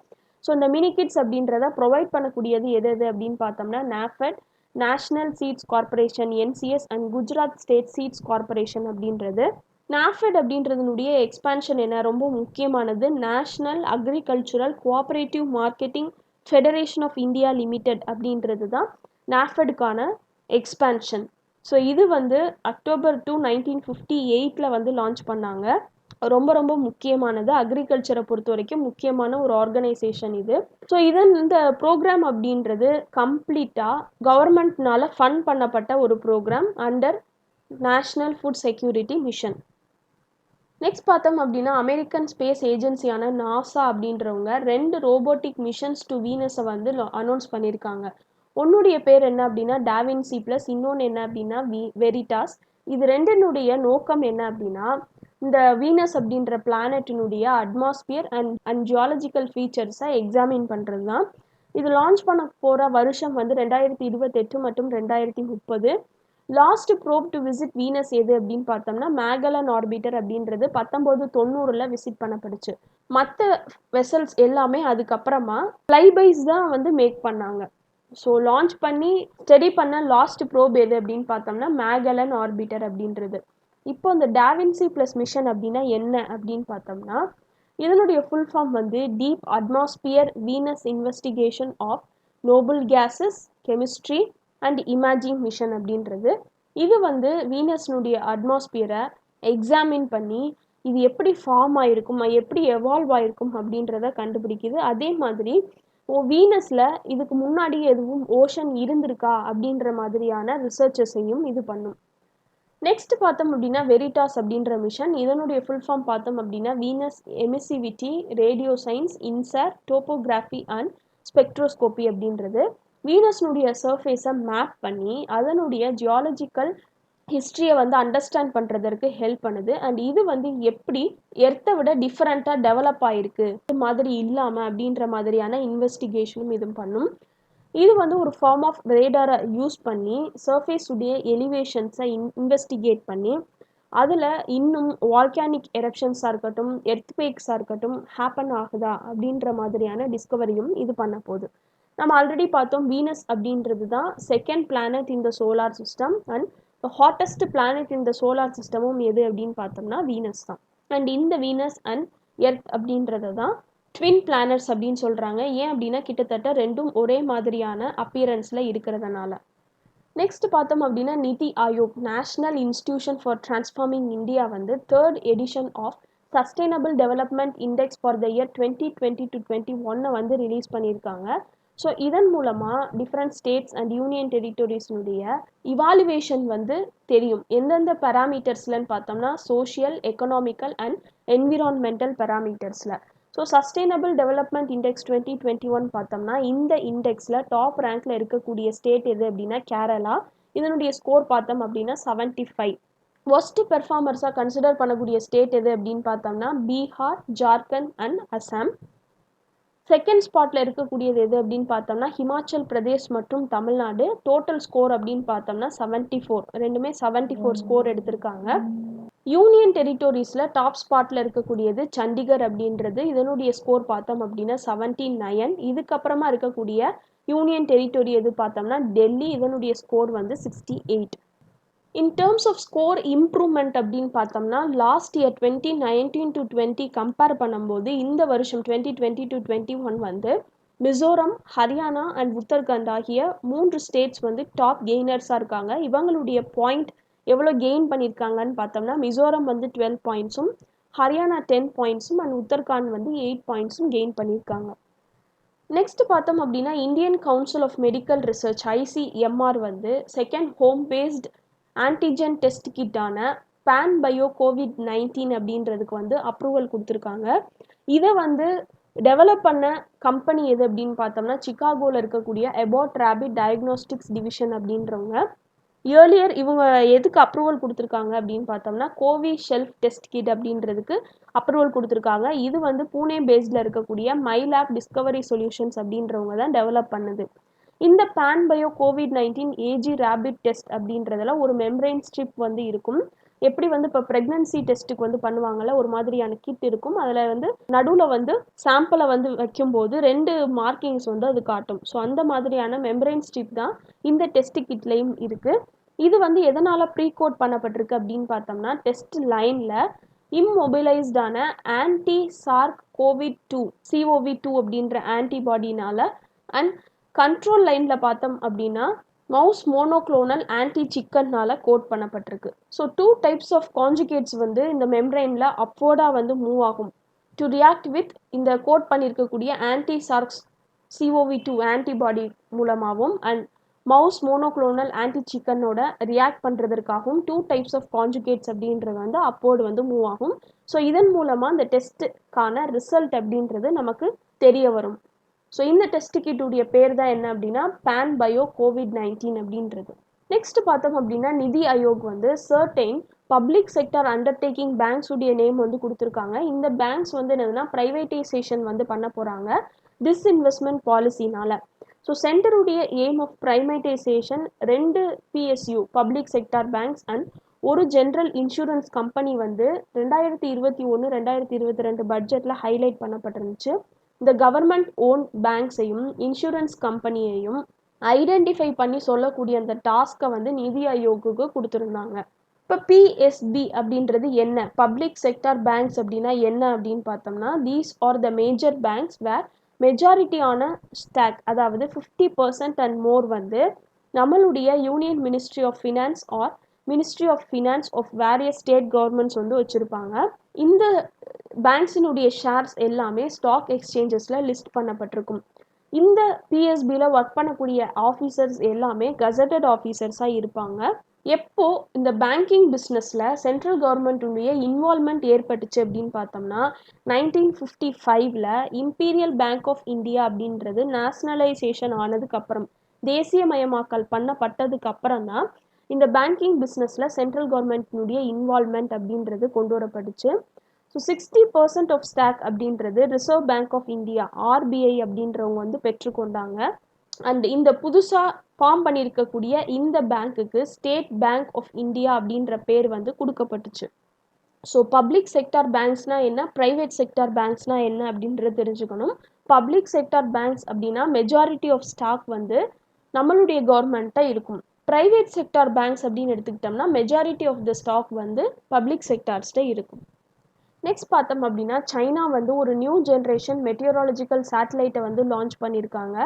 ஸோ இந்த மினி கிட்ஸ் அப்படின்றத ப்ரொவைட் பண்ணக்கூடியது எது அப்படின்னு பார்த்தோம்னா NAFED, national seeds corporation, NCS and Gujarat state seeds corporation அப்படின்றது. NAFED அப்படின்றதுனுடைய எக்ஸ்பான்ஷன் என்ன ரொம்ப முக்கியமானது national agricultural cooperative marketing federation of India limited அப்படின்றது தான் NAFEDக்கான எக்ஸ்பான்ஷன். ஸோ இது October 2, 1958 லான்ச் பண்ணாங்க. ரொம்ப ரொம்ப முக்கியமானது அக்ரிகல்ச்சரை பொறுத்த வரைக்கும் முக்கியமான ஒரு ஆர்கனைசேஷன் இது. ஸோ இந்த ப்ரோக்ராம் அப்படின்றது கம்ப்ளீட்டாக கவர்மெண்ட்னால ஃபண்ட் பண்ணப்பட்ட ஒரு programme under national food security mission. Next பார்த்தோம் அப்படின்னா அமெரிக்கன் ஸ்பேஸ் ஏஜென்சியான நாசா அப்படின்றவங்க 2 ரோபோட்டிக் மிஷன்ஸ் டு வீனஸை அனௌன்ஸ் பண்ணியிருக்காங்க. ஒன்னுடைய பேர் என்ன அப்படின்னா டாவின்சி ப்ளஸ், இன்னொன்று என்ன அப்படின்னா வெரிட்டாஸ். இது ரெண்டினுடைய நோக்கம் என்ன அப்படின்னா இந்த வீனஸ் அப்படின்ற பிளானட்டினுடைய அட்மாஸ்பியர் அண்ட் ஜியாலஜிக்கல் ஃபீச்சர்ஸை எக்ஸாமின் பண்ணுறது தான். இது லான்ச் பண்ண போகிற வருஷம் 2028 மற்றும் 2030. Last probe to visit Venus எது அப்படின்னு பார்த்தோம்னா மேகலன் ஆர்பிட்டர் அப்படின்றது 1990 விசிட் பண்ணப்படுச்சு. மற்ற வெசல்ஸ் எல்லாமே அதுக்கப்புறமா ஃப்ளைபைஸ் தான் மேக் பண்ணாங்க. ஸோ லான்ச் பண்ணி ஸ்டடி பண்ண லாஸ்ட் ப்ரோப் எது அப்படின்னு பார்த்தோம்னா மேகலன் ஆர்பிட்டர் அப்படின்றது. இப்போ இந்த டாவின்சி ப்ளஸ் மிஷன் அப்படின்னா என்ன அப்படின்னு பார்த்தோம்னா இதனுடைய full form deep atmosphere Venus investigation of noble gases chemistry and imaging mission அப்படின்றது. இது வீனஸ்னுடைய அட்மாஸ்பியரை எக்ஸாமின் பண்ணி இது எப்படி ஃபார்ம் ஆகிருக்கும், எப்படி எவால்வ் ஆகிருக்கும் அப்படின்றத கண்டுபிடிக்குது. அதே மாதிரி வீனஸில் இதுக்கு முன்னாடி எதுவும் ஓஷன் இருந்திருக்கா அப்படின்ற மாதிரியான ரிசர்ச்சஸையும் இது பண்ணும். நெக்ஸ்ட் பார்த்தோம் அப்படின்னா வெரிட்டாஸ் அப்படின்ற மிஷன். இதனுடைய ஃபுல் ஃபார்ம் பார்த்தோம் அப்படின்னா Venus emissivity radio science InSAR topography and spectroscopy அப்படின்றது. வீனஸ்னுடைய சர்ஃபேஸை மேப் பண்ணி அதனுடைய ஜியாலஜிக்கல் ஹிஸ்ட்ரியை அண்டர்ஸ்டாண்ட் பண்ணுறதற்கு ஹெல்ப் பண்ணுது. அண்ட் இது எப்படி எர்த்தை விட டிஃப்ரெண்ட்டாக டெவலப் ஆகிருக்கு இது மாதிரி இல்லாமல் அப்படின்ற மாதிரியான இன்வெஸ்டிகேஷனும் இது பண்ணும். இது ஒரு ஃபார்ம் ஆஃப் ரேடாரை யூஸ் பண்ணி சர்ஃபேஸ் உடைய எலிவேஷன்ஸை இன்வெஸ்டிகேட் பண்ணி அதில் இன்னும் வால்கானிக் எரப்ஷன்ஸாக இருக்கட்டும், எர்த்குவேக்ஸாக இருக்கட்டும் ஹேப்பன் ஆகுதா அப்படின்ற மாதிரியான டிஸ்கவரியும் இது பண்ண போகுது. நம்ம ஆல்ரெடி பார்த்தோம் வீனஸ் அப்படின்றது தான் செகண்ட் பிளானட் இந்த solar system and hottest planet இந்த சோலார் சிஸ்டமும் எது அப்படின்னு பார்த்தோம்னா வீனஸ் தான். அண்ட் இந்த வீனஸ் அண்ட் எர்த் அப்படின்றது தான் ட்வின் பிளானட்ஸ் அப்படின்னு சொல்கிறாங்க. ஏன் அப்படின்னா கிட்டத்தட்ட ரெண்டும் ஒரே மாதிரியான அப்பியரன்ஸில் இருக்கிறதுனால. நெக்ஸ்ட் பார்த்தோம் அப்படின்னா NITI Aayog National Institution for Transforming India வந்து 3rd edition of sustainable development index for the year 2020-21 வந்து ரிலீஸ் பண்ணியிருக்காங்க. ஸோ இதன் மூலமாக டிஃப்ரெண்ட் ஸ்டேட்ஸ் அண்ட் யூனியன் டெரிட்டோரிஸ்னுடைய இவாலுவேஷன் வந்து தெரியும். எந்தெந்த பேராமீட்டர்ஸ்லன்னு பார்த்தோம்னா சோஷியல், எக்கனாமிக்கல் அண்ட் என்விரான்மெண்டல் பேராமீட்டர்ஸில். ஸோ சஸ்டைனபிள் டெவலப்மெண்ட் இண்டெக்ஸ் 2021 பார்த்தோம்னா இந்த இண்டெக்ஸில் டாப் ரேங்க்ல இருக்கக்கூடிய ஸ்டேட் எது அப்படின்னா கேரளா. இதனுடைய ஸ்கோர் பார்த்தோம் அப்படின்னா 75. ஒஸ்ட் பெர்ஃபார்மர்ஸாக கன்சிடர் பண்ணக்கூடிய ஸ்டேட் எது அப்படின்னு பார்த்தோம்னா பீகார், ஜார்க்கண்ட் அண்ட் அசாம். செகண்ட் ஸ்பாட்டில் இருக்கக்கூடியது எது அப்படின்னு பார்த்தோம்னா ஹிமாச்சல் பிரதேஷ் மற்றும் தமிழ்நாடு. டோட்டல் ஸ்கோர் அப்படின்னு பார்த்தோம்னா 74. ரெண்டுமே 74 ஸ்கோர் எடுத்திருக்காங்க. யூனியன் டெரிட்டோரிஸில் டாப் ஸ்பாட்டில் இருக்கக்கூடியது சண்டிகர் அப்படின்றது. இதனுடைய ஸ்கோர் பார்த்தோம் அப்படின்னா 79. இதுக்கப்புறமா இருக்கக்கூடிய யூனியன் டெரிட்டோரி எது பார்த்தோம்னா டெல்லி. இதனுடைய ஸ்கோர் வந்து 68. In terms of score improvement அப்படின்னு பார்த்தோம்னா லாஸ்ட் இயர் 2019-20 கம்பேர் பண்ணும்போது இந்த வருஷம் 2020-21 வந்து மிசோரம், ஹரியானா அண்ட் உத்தரகாண்ட் ஆகிய 3 ஸ்டேட்ஸ் வந்து டாப் கெய்னர்ஸாக இருக்காங்க. இவங்களுடைய பாயிண்ட் எவ்வளோ கெயின் பண்ணியிருக்காங்கன்னு பார்த்தோம்னா மிசோரம் வந்து 12 பாயிண்ட்ஸும், ஹரியானா 10 பாயிண்ட்ஸும் அண்ட் உத்தரகாண்ட் வந்து 8 பாயிண்ட்ஸும் கெயின் பண்ணியிருக்காங்க. நெக்ஸ்ட் பார்த்தோம் அப்படின்னா Indian council of medical research ICMR வந்து second home based antigen test கிட்டான பேன் பயோ COVID-19 அப்படின்றதுக்கு வந்து அப்ரூவல் கொடுத்துருக்காங்க. இதை வந்து டெவலப் பண்ண கம்பெனி எது அப்படின்னு பார்த்தோம்னா சிகாகோவில் இருக்கக்கூடிய அபாட் ரேபிட் டயக்னோஸ்டிக்ஸ் டிவிஷன் அப்படின்றவங்க. ஏர்லியர் இவங்க எதுக்கு அப்ரூவல் கொடுத்துருக்காங்க அப்படின்னு பார்த்தோம்னா கோவிஷெல்ஃப் டெஸ்ட் கிட் அப்படின்றதுக்கு அப்ரூவல் கொடுத்துருக்காங்க. இது வந்து பூனே பேஸ்டில் இருக்கக்கூடிய மைலேப் டிஸ்கவரி சொல்யூஷன்ஸ் அப்படின்றவங்க தான் டெவலப் பண்ணுது. இந்த Panbio COVID-19 AG rapid test அப்படின்றதுல ஒரு மெம்ப்ரெயின் ஸ்ட்ரிப் வந்து இருக்கும். எப்படி வந்து இப்போ ப்ரெக்னன்சி டெஸ்ட்டுக்கு வந்து பண்ணுவாங்கள்ல ஒரு மாதிரியான கிட் இருக்கும். அதில் வந்து நடுவில் வந்து சாம்பிளை வந்து வைக்கும்போது 2 மார்க்கிங்ஸ் வந்து அது காட்டும். ஸோ அந்த மாதிரியான மெம்ப்ரெயின் ஸ்ட்ரிப் தான் இந்த டெஸ்ட் கிட்லேயும் இருக்குது. இது வந்து எதனால் ப்ரீகோட் பண்ணப்பட்டிருக்கு அப்படின்னு பார்த்தோம்னா டெஸ்ட் லைனில் இம்மொபிலைஸ்டான anti-SARS-CoV-2 CoV-2 அப்படின்ற ஆன்டிபாடினால அண்ட் கண்ட்ரோல் லைனில் பார்த்தோம் அப்படின்னா மவுஸ் மோனோக்ளோனல் ஆன்டி சிக்கன்னால கோட் பண்ணப்பட்டிருக்கு. ஸோ 2 டைப்ஸ் ஆஃப் கான்ஜுகேட்ஸ் வந்து இந்த மெம்ப்ரெயினில் அப்வர்டாக வந்து மூவ் ஆகும் டு ரியாக்ட் வித் இந்த கோட் பண்ணியிருக்கக்கூடிய anti-SARS-CoV-2 ஆன்டிபாடி மூலமாகவும் அண்ட் மவுஸ் மோனோக்ளோனல் ஆன்டி சிக்கனோட ரியாக்ட் பண்ணுறதுக்காகவும் 2 டைப்ஸ் ஆஃப் கான்ஜுகேட்ஸ் அப்படின்றது வந்து அப்போர்டு வந்து மூவ் ஆகும். ஸோ இதன் மூலமாக இந்த டெஸ்ட்டுக்கான ரிசல்ட் அப்படின்றது நமக்கு தெரிய வரும். ஸோ இந்த டெஸ்ட் கிட்டுடைய பேர் தான் என்ன அப்படின்னா பேன் பயோ COVID-19 அப்படின்றது. நெக்ஸ்ட் பார்த்தோம் அப்படின்னா நிதி ஆயோக் வந்து certain public sector undertaking banks உடைய நேம் வந்து கொடுத்துருக்காங்க. இந்த பேங்க்ஸ் வந்து என்னதுன்னா ப்ரைவேட்டைசேஷன் வந்து பண்ண போகிறாங்க டிஸ்இன்வெஸ்ட்மெண்ட் பாலிசினால. ஸோ சென்டருடைய aim of privatisation 2 PSU public sector banks and ஒரு ஜென்ரல் இன்சூரன்ஸ் கம்பெனி வந்து 2021-2022 பட்ஜெட்டில் ஹைலைட் பண்ணப்பட்டிருந்துச்சு. இந்த கவர்மெண்ட் ஓன் பேங்க்ஸையும் இன்சூரன்ஸ் கம்பெனியையும் ஐடென்டிஃபை பண்ணி சொல்லக்கூடிய அந்த டாஸ்க்கை வந்து நிதி ஆயோக்குக்கு கொடுத்துருந்தாங்க. இப்போ PSB அப்படின்றது என்ன, பப்ளிக் செக்டார் பேங்க்ஸ் அப்படின்னா என்ன அப்படின்னு பார்த்தோம்னா these are the major banks where மெஜாரிட்டியான ஸ்டாக் அதாவது 50% அண்ட் மோர் வந்து நம்மளுடைய union ministry of finance or ministry of finance of various state governments வந்து வச்சுருப்பாங்க. இந்த பேங்க்ஸினுடைய ஷேர்ஸ் எல்லாமே ஸ்டாக் எக்ஸ்சேஞ்சஸில் லிஸ்ட் பண்ணப்பட்டிருக்கும். இந்த PSBயில் ஒர்க் பண்ணக்கூடிய ஆஃபீஸர்ஸ் எல்லாமே கசட்டட் ஆஃபீஸர்ஸாக இருப்பாங்க. எப்போ இந்த பேங்கிங் பிஸ்னஸில் சென்ட்ரல் கவர்மெண்ட்டுடைய இன்வால்மெண்ட் ஏற்பட்டுச்சு அப்படின்னு பார்த்தோம்னா 1955ல் இம்பீரியல் பேங்க் ஆஃப் இந்தியா அப்படின்றது நேஷ்னலைசேஷன் ஆனதுக்கப்புறம் தேசியமயமாக்கல் பண்ணப்பட்டதுக்கு அப்புறம் தான் இந்த பேங்கிங் பிஸ்னஸில் சென்ட்ரல் கவர்மெண்ட்டினுடைய இன்வால்மெண்ட் அப்படின்றது கொண்டு வரப்பட்டுச்சு. ஸோ 60% ஆஃப் ஸ்டாக் அப்படின்றது reserve bank of India RBI அப்படின்றவங்க வந்து பெற்றுக்கொண்டாங்க. அண்ட் இந்த புதுசாக ஃபார்ம் பண்ணியிருக்கக்கூடிய இந்த பேங்க்குக்கு ஸ்டேட் பேங்க் ஆஃப் இந்தியா அப்படின்ற பேர் வந்து கொடுக்கப்பட்டுச்சு. ஸோ பப்ளிக் செக்டார் பேங்க்ஸ்னால் என்ன, ப்ரைவேட் செக்டார் பேங்க்ஸ்னால் என்ன அப்படின்றது தெரிஞ்சுக்கணும். பப்ளிக் செக்டார் பேங்க்ஸ் அப்படின்னா மெஜாரிட்டி ஆஃப் ஸ்டாக் வந்து நம்மளுடைய கவர்மெண்ட்டை இருக்கும். ப்ரைவேட் செக்டார் பேங்க்ஸ் அப்படின்னு எடுத்துக்கிட்டோம்னா மெஜாரிட்டி ஆஃப் த ஸ்டாக் வந்து பப்ளிக் செக்டார்ஸ்ட்டே இருக்கும். நெக்ஸ்ட் பார்த்தோம் அப்படின்னா சைனா வந்து ஒரு நியூ ஜென்ரேஷன் மெட்டியோராலஜிக்கல் சேட்டலைட்டை வந்து லான்ச் பண்ணியிருக்காங்க.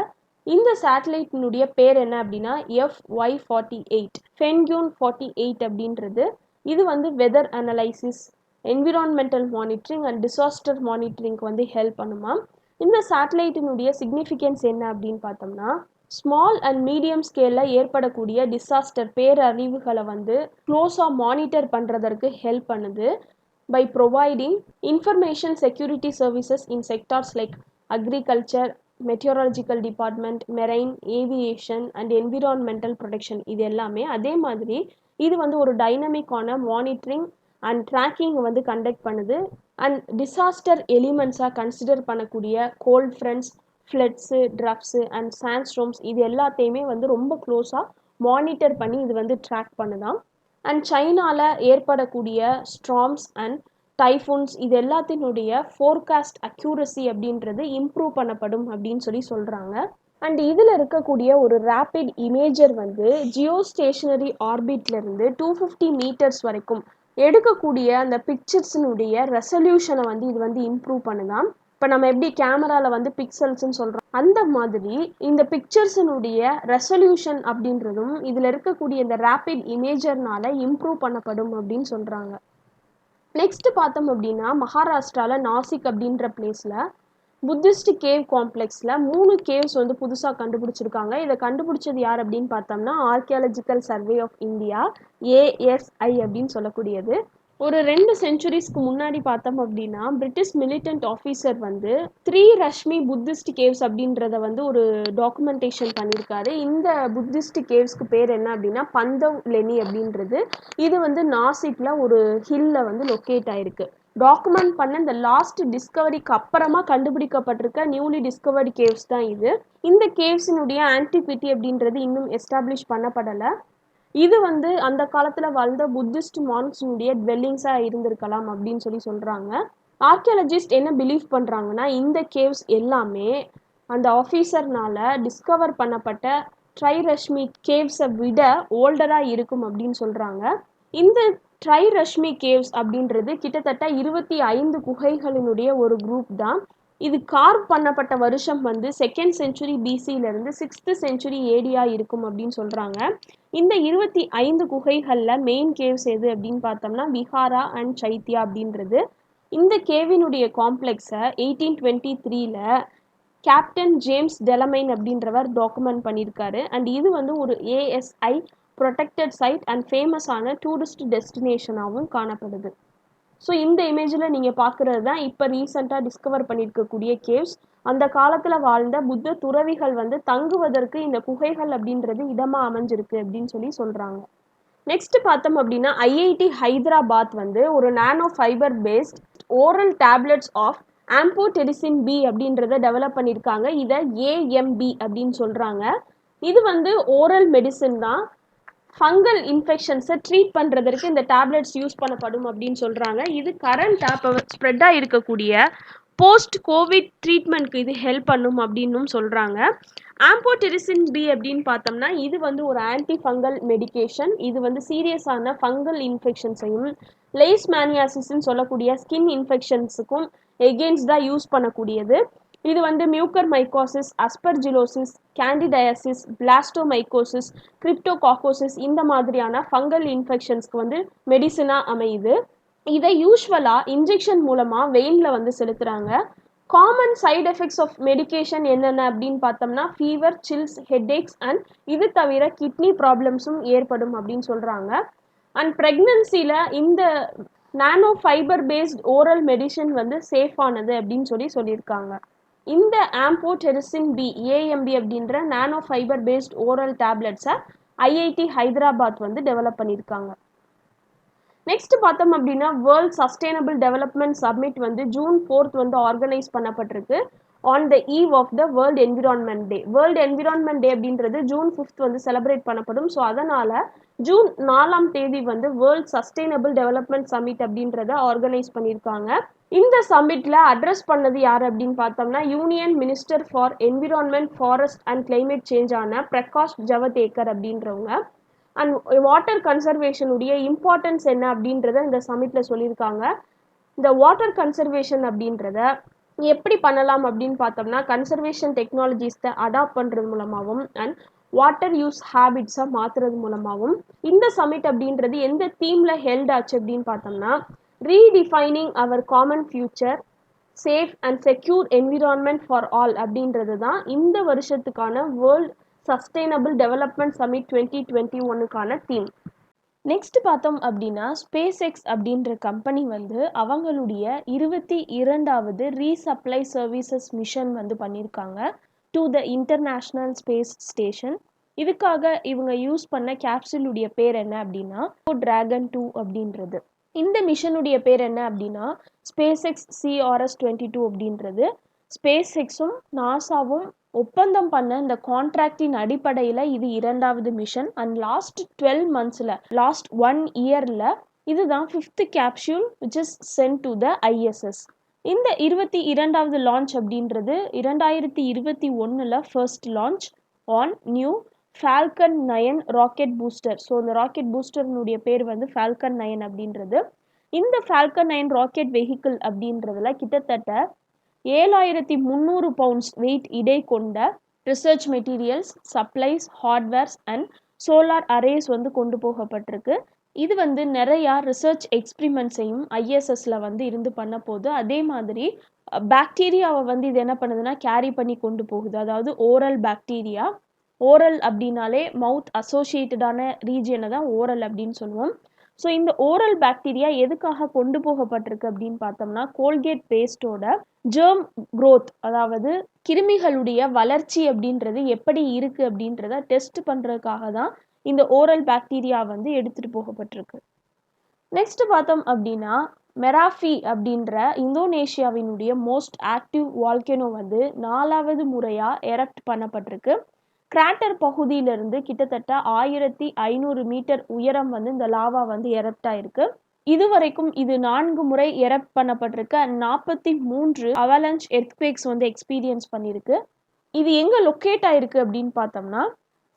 இந்த சேட்டலைட்டினுடைய பேர் என்ன அப்படின்னா FY48 ஃபென்கியூன் 48 அப்படின்றது. இது வந்து weather analysis, environmental monitoring and disaster மானிட்டரிங்க்கு வந்து ஹெல்ப் பண்ணுமா. இந்த சேட்டலைட்டினுடைய சிக்னிஃபிகன்ஸ் என்ன அப்படின்னு பார்த்தோம்னா ஸ்மால் அண்ட் மீடியம் ஸ்கேலில் ஏற்படக்கூடிய டிசாஸ்டர் பேரழிவுகளை வந்து க்ளோஸாக மானிட்டர் பண்ணுறதற்கு ஹெல்ப் பண்ணுது by providing information security services in sectors like agriculture, meteorological department, marine, aviation and environmental protection. இது எல்லாமே அதே மாதிரி இது வந்து ஒரு டைனமிக்கான மானிட்டரிங் அண்ட் ட்ராக்கிங் வந்து கண்டக்ட் பண்ணுது. அண்ட் டிசாஸ்டர் எலிமெண்ட்ஸாக கன்சிடர் பண்ணக்கூடிய கோல்ட் ஃப்ரண்ட்ஸ், ஃப்ளட்ஸு, ட்ரப்ஸு அண்ட் சாண்ட்ஸ்டோம்ஸ் இது எல்லாத்தையுமே வந்து ரொம்ப க்ளோஸாக மானிட்டர் பண்ணி இது வந்து ட்ராக் பண்ணுதான். அண்ட் சைனாவில் ஏற்படக்கூடிய ஸ்ட்ராம்ஸ் அண்ட் டைஃபூன்ஸ் இது எல்லாத்தினுடைய ஃபோர்காஸ்ட் அக்யூரசி அப்படின்றது இம்ப்ரூவ் பண்ணப்படும் அப்படின்னு சொல்கிறாங்க. அண்ட் இதில் இருக்கக்கூடிய ஒரு ரேபிட் இமேஜர் வந்து ஜியோ ஸ்டேஷனரி ஆர்பிட்லேருந்து 250 மீட்டர்ஸ் வரைக்கும் எடுக்கக்கூடிய அந்த பிக்சர்ஸினுடைய ரெசல்யூஷனை வந்து இது வந்து இம்ப்ரூவ் பண்ணுதான். இப்போ நம்ம எப்படி கேமராவில் வந்து பிக்சல்ஸ்ன்னு சொல்கிறோம், அந்த மாதிரி இந்த பிக்சர்ஸினுடைய ரெசல்யூஷன் அப்படின்றதும் இதில் இருக்கக்கூடிய இந்த ரேபிட் இமேஜர்னால இம்ப்ரூவ் பண்ணப்படும் அப்படின்னு சொல்கிறாங்க. நெக்ஸ்ட் பார்த்தோம் அப்படின்னா மகாராஷ்டிராவில் நாசிக் அப்படின்ற பிளேஸில் புத்திஸ்ட் கேவ் காம்ப்ளெக்ஸில் 3 கேவ்ஸ் வந்து புதுசாக கண்டுபிடிச்சிருக்காங்க. இதை கண்டுபிடிச்சது யார் அப்படின்னு பார்த்தோம்னா archaeological survey of India, ASI அப்படின்னு சொல்லக்கூடியது. ஒரு 2 சென்ச்சுரிஸ்க்கு முன்னாடி பார்த்தோம் அப்படின்னா பிரிட்டிஷ் மிலிட்டன்ட் ஆஃபீஸர் வந்து 3 ரஷ்மி புத்திஸ்ட் கேவ்ஸ் அப்படின்றத வந்து ஒரு டாக்குமெண்டேஷன் பண்ணியிருக்காரு. இந்த புத்திஸ்ட் கேவ்ஸ்க்கு பேர் என்ன அப்படின்னா பந்தவ் லெனி அப்படின்றது. இது வந்து நாசிக்ல ஒரு ஹில்ல வந்து லொக்கேட் ஆயிருக்கு. டாக்குமெண்ட் பண்ண இந்த லாஸ்ட் டிஸ்கவரிக்கு அப்புறமா கண்டுபிடிக்கப்பட்டிருக்க நியூலி டிஸ்கவர்டு கேவ்ஸ் தான் இது. இந்த கேவ்ஸினுடைய ஆன்டிக்விட்டி அப்படின்றது இன்னும் எஸ்டாப்ளிஷ் பண்ணப்படலை. இது வந்து அந்த காலத்தில் வாழ்ந்த புத்திஸ்ட் மான்க்ஸினுடைய டுவெல்லிங்ஸாக இருந்திருக்கலாம் அப்படின்னு சொல்கிறாங்க. ஆர்கியாலஜிஸ்ட் என்ன பிலீவ் பண்ணுறாங்கன்னா இந்த கேவ்ஸ் எல்லாமே அந்த ஆஃபீஸர்னால டிஸ்கவர் பண்ணப்பட்ட ட்ரைரஷ்மி கேவ்ஸை விட ஓல்டராக இருக்கும் அப்படின்னு சொல்கிறாங்க. இந்த ட்ரைரஷ்மி கேவ்ஸ் அப்படின்றது கிட்டத்தட்ட 25 குகைகளினுடைய ஒரு குரூப் தான். இது கார்வ் பண்ணப்பட்ட வருஷம் வந்து 2nd சென்ச்சுரி BCயிலிருந்து 6th சென்ச்சுரி ADயாக இருக்கும் அப்படின்னு சொல்கிறாங்க. இந்த 25 குகைகளில் மெயின் கேவ்ஸ் எது அப்படின்னு பார்த்தோம்னா விஹாரா அண்ட் சைத்யா அப்படின்றது. இந்த கேவினுடைய காம்ப்ளெக்ஸை 1823ல் கேப்டன் ஜேம்ஸ் டெலமைன் அப்படின்றவர் டாக்குமெண்ட் பண்ணியிருக்காரு. அண்ட் இது வந்து ஒரு ASI ப்ரொடெக்டட் சைட் அண்ட் ஃபேமஸான டூரிஸ்ட் டெஸ்டினேஷனாகவும் காணப்படுது. ஸோ இந்த இமேஜில் நீங்கள் பார்க்குறது தான் இப்போ ரீசெண்டாக டிஸ்கவர் பண்ணியிருக்கக்கூடிய கேவ்ஸ். அந்த காலத்தில் வாழ்ந்த புத்த துறவிகள் வந்து தங்குவதற்கு இந்த குகைகள் அப்படின்றது இடமாக அமைஞ்சிருக்கு அப்படின்னு சொல்கிறாங்க. நெக்ஸ்ட் பார்த்தோம் அப்படின்னா IIT ஹைதராபாத் வந்து ஒரு nano fibre based oral tablets of amphotericin B அப்படின்றத டெவலப் பண்ணியிருக்காங்க. இதை AMB அப்படின்னு சொல்கிறாங்க. இது வந்து ஓரல் மெடிசன் தான். ஃபங்கல் இன்ஃபெக்ஷன்ஸை ட்ரீட் பண்ணுறதற்கு இந்த டேப்லெட்ஸ் யூஸ் பண்ணப்படும் அப்படின்னு சொல்கிறாங்க. இது கரண்ட்டாக இப்போ ஸ்ப்ரெட்டாக இருக்கக்கூடிய போஸ்ட் கோவிட் ட்ரீட்மெண்ட்க்கு இது ஹெல்ப் பண்ணும் அப்படின்னும் சொல்கிறாங்க. ஆம்போடெரிசின் B அப்படின்னு பார்த்தோம்னா இது வந்து ஒரு ஆன்டி ஃபங்கல் மெடிகேஷன். இது வந்து சீரியஸான ஃபங்கல் இன்ஃபெக்ஷன்ஸையும் லெய்ஸ்மேனியாசிஸ்ன்னு சொல்லக்கூடிய ஸ்கின் இன்ஃபெக்ஷன்ஸுக்கும் எகெயின்ஸ்டாக யூஸ் பண்ணக்கூடியது. இது வந்து மியூக்கர் மைக்கோசிஸ், அஸ்பர்ஜிலோசிஸ், கேண்டிடயாசிஸ், பிளாஸ்டோமைக்கோசிஸ், கிரிப்டோகாக்கோசிஸ் இந்த மாதிரியான ஃபங்கல் இன்ஃபெக்ஷன்ஸ்க்கு வந்து மெடிசனாக அமையுது. இதை யூஸ்வலாக இன்ஜெக்ஷன் மூலமாக வெயினில் வந்து செலுத்துகிறாங்க. Common side effects of medication என்னென்ன அப்படின்னு பார்த்தோம்னா ஃபீவர், சில்ஸ், ஹெட்ஏக்ஸ் அண்ட் இது தவிர கிட்னி ப்ராப்ளம்ஸும் ஏற்படும் அப்படின்னு சொல்கிறாங்க. அண்ட் ப்ரெக்னன்சியில் இந்த nano fibre based oral medicine வந்து சேஃபானது அப்படின்னு சொல்லியிருக்காங்க. இந்த ஆம்போடெரிசின் B AMB அப்படின்ற நானோ ஃபைபர் பேஸ்ட் ஓரல் டேப்லெட்ஸை IIT ஹைதராபாத் வந்து டெவலப் பண்ணியிருக்காங்க. நெக்ஸ்ட் பார்த்தோம் அப்படின்னா வேர்ல்ட் சஸ்டைனபிள் டெவலப்மெண்ட் சப்மிட் வந்து June 4 வந்து ஆர்கனைஸ் பண்ணப்பட்டிருக்கு. On the eve of the world environment day. World environment day அப்படின்றது ஜூன் 5 வந்து செலிப்ரேட் பண்ணப்படும். ஸோ அதனால ஜூன் 4ஆம் தேதி வந்து வேர்ல்ட் சஸ்டைனபிள் டெவலப்மெண்ட் சமிட் அப்படின்றத ஆர்கனைஸ் பண்ணியிருக்காங்க. இந்த சமிட்ல அட்ரஸ் பண்ணது யார் அப்படின்னு பார்த்தோம்னா union minister for environment, forest and climate change ஆன பிரகாஷ் ஜவடேகர் அப்படின்றவங்க. அண்ட் வாட்டர் கன்சர்வேஷனுடைய இம்பார்ட்டன்ஸ் என்ன அப்படின்றத இந்த சமிட்ல சொல்லியிருக்காங்க. இந்த வாட்டர் கன்சர்வேஷன் அப்படின்றத எப்படி பண்ணலாம் அப்படின்னு பார்த்தோம்னா கன்சர்வேஷன் டெக்னாலஜிஸை அடாப்ட் பண்ணுறது மூலமாகவும் அண்ட் வாட்டர் யூஸ் ஹேபிட்ஸை மாற்றுறது மூலமாகவும் இந்த சமிட் அப்படின்றது எந்த தீமில் ஹெல்ட் ஆச்சு அப்படின்னு பார்த்தோம்னா redefining our common future, safe and secure environment for all அப்படின்றது தான் இந்த வருஷத்துக்கான வேர்ல்ட் சஸ்டைனபிள் டெவலப்மெண்ட் சமிட் 2021க்கான தீம். நெக்ஸ்ட் பார்த்தோம் அப்படின்னா ஸ்பேஸ் எக்ஸ் அப்படின்ற கம்பெனி வந்து அவங்களுடைய 22வது ரீசப்ளை சர்வீசஸ் மிஷன் வந்து பண்ணியிருக்காங்க to the international space station. இதுக்காக இவங்க யூஸ் பண்ண கேப்சூலுடைய பேர் என்ன அப்படின்னா டிராகன் 2 அப்படின்றது. இந்த மிஷனுடைய பேர் என்ன அப்படின்னா ஸ்பேஸ் எக்ஸ் CRS-22 அப்படின்றது. ஸ்பேஸ் எக்ஸும் நாசாவும் ஒப்பந்தம் பண்ண இந்த கான்ட்ராக்டின் அடிப்படையில் இது 2வது மிஷன். அண்ட் லாஸ்ட் 12 monthsல லாஸ்ட் 1 yearல இதுதான் 5th capsule which is sent to the ISS. இந்த 22வது லான்ச் அப்படின்றது 2021ல் first launch on new Falcon 9 rocket booster. So இந்த ராக்கெட் பூஸ்டர்னுடைய பேர் வந்து ஃபால்கன் 9 அப்படின்றது. இந்த ஃபால்கன் 9 ராக்கெட் வெஹிக்கிள் அப்படின்றதுல கிட்டத்தட்ட 7300 பவுண்ட்ஸ் வெயிட் இடை கொண்ட research materials, supplies, hardwares and solar arrays வந்து கொண்டு போகப்பட்டிருக்கு. இது வந்து நிறையா ரிசர்ச் எக்ஸ்பிரிமெண்ட்ஸையும் ISSல வந்து இருந்து பண்ண போகுது. அதே மாதிரி பாக்டீரியாவை வந்து இது என்ன பண்ணுதுன்னா கேரி பண்ணி கொண்டு போகுது. அதாவது ஓரல் பாக்டீரியா. ஓரல் அப்படின்னாலே மவுத் அசோசியேட்டடான ரீஜியனை தான் ஓரல் அப்படின்னு சொல்லுவோம். ஸோ இந்த ஓரல் பாக்டீரியா எதுக்காக கொண்டு போகப்பட்டிருக்கு அப்படின்னு பார்த்தோம்னா கோல்கேட் பேஸ்டோட ஜெர்ம் க்ரோத், அதாவது கிருமிகளுடைய வளர்ச்சி அப்படின்றது எப்படி இருக்குது அப்படின்றத டெஸ்ட் பண்ணுறதுக்காக தான் இந்த ஓரல் பாக்டீரியா வந்து எடுத்துகிட்டு போகப்பட்டிருக்கு. நெக்ஸ்ட் பார்த்தோம் அப்படின்னா மெராஃபி அப்படின்ற இந்தோனேஷியாவினுடைய மோஸ்ட் ஆக்டிவ் வால்கேனோ வந்து 4வது முறையாக எரப்ட் பண்ணப்பட்டிருக்கு. கிராட்டர் பகுதியிலிருந்து கிட்டத்தட்ட 1500 மீட்டர் உயரம் வந்து இந்த லாவா வந்து எரப்ட் ஆயிருக்கு. இதுவரைக்கும் இது 4 முறை எரப்ட் பண்ணப்பட்டிருக்கு. 43 அவலாஞ்ச் எர்த்குவேக்ஸ் வந்து எக்ஸ்பீரியன்ஸ் பண்ணியிருக்கு. இது எங்கே லொக்கேட் ஆயிருக்கு அப்படின்னு பார்த்தோம்னா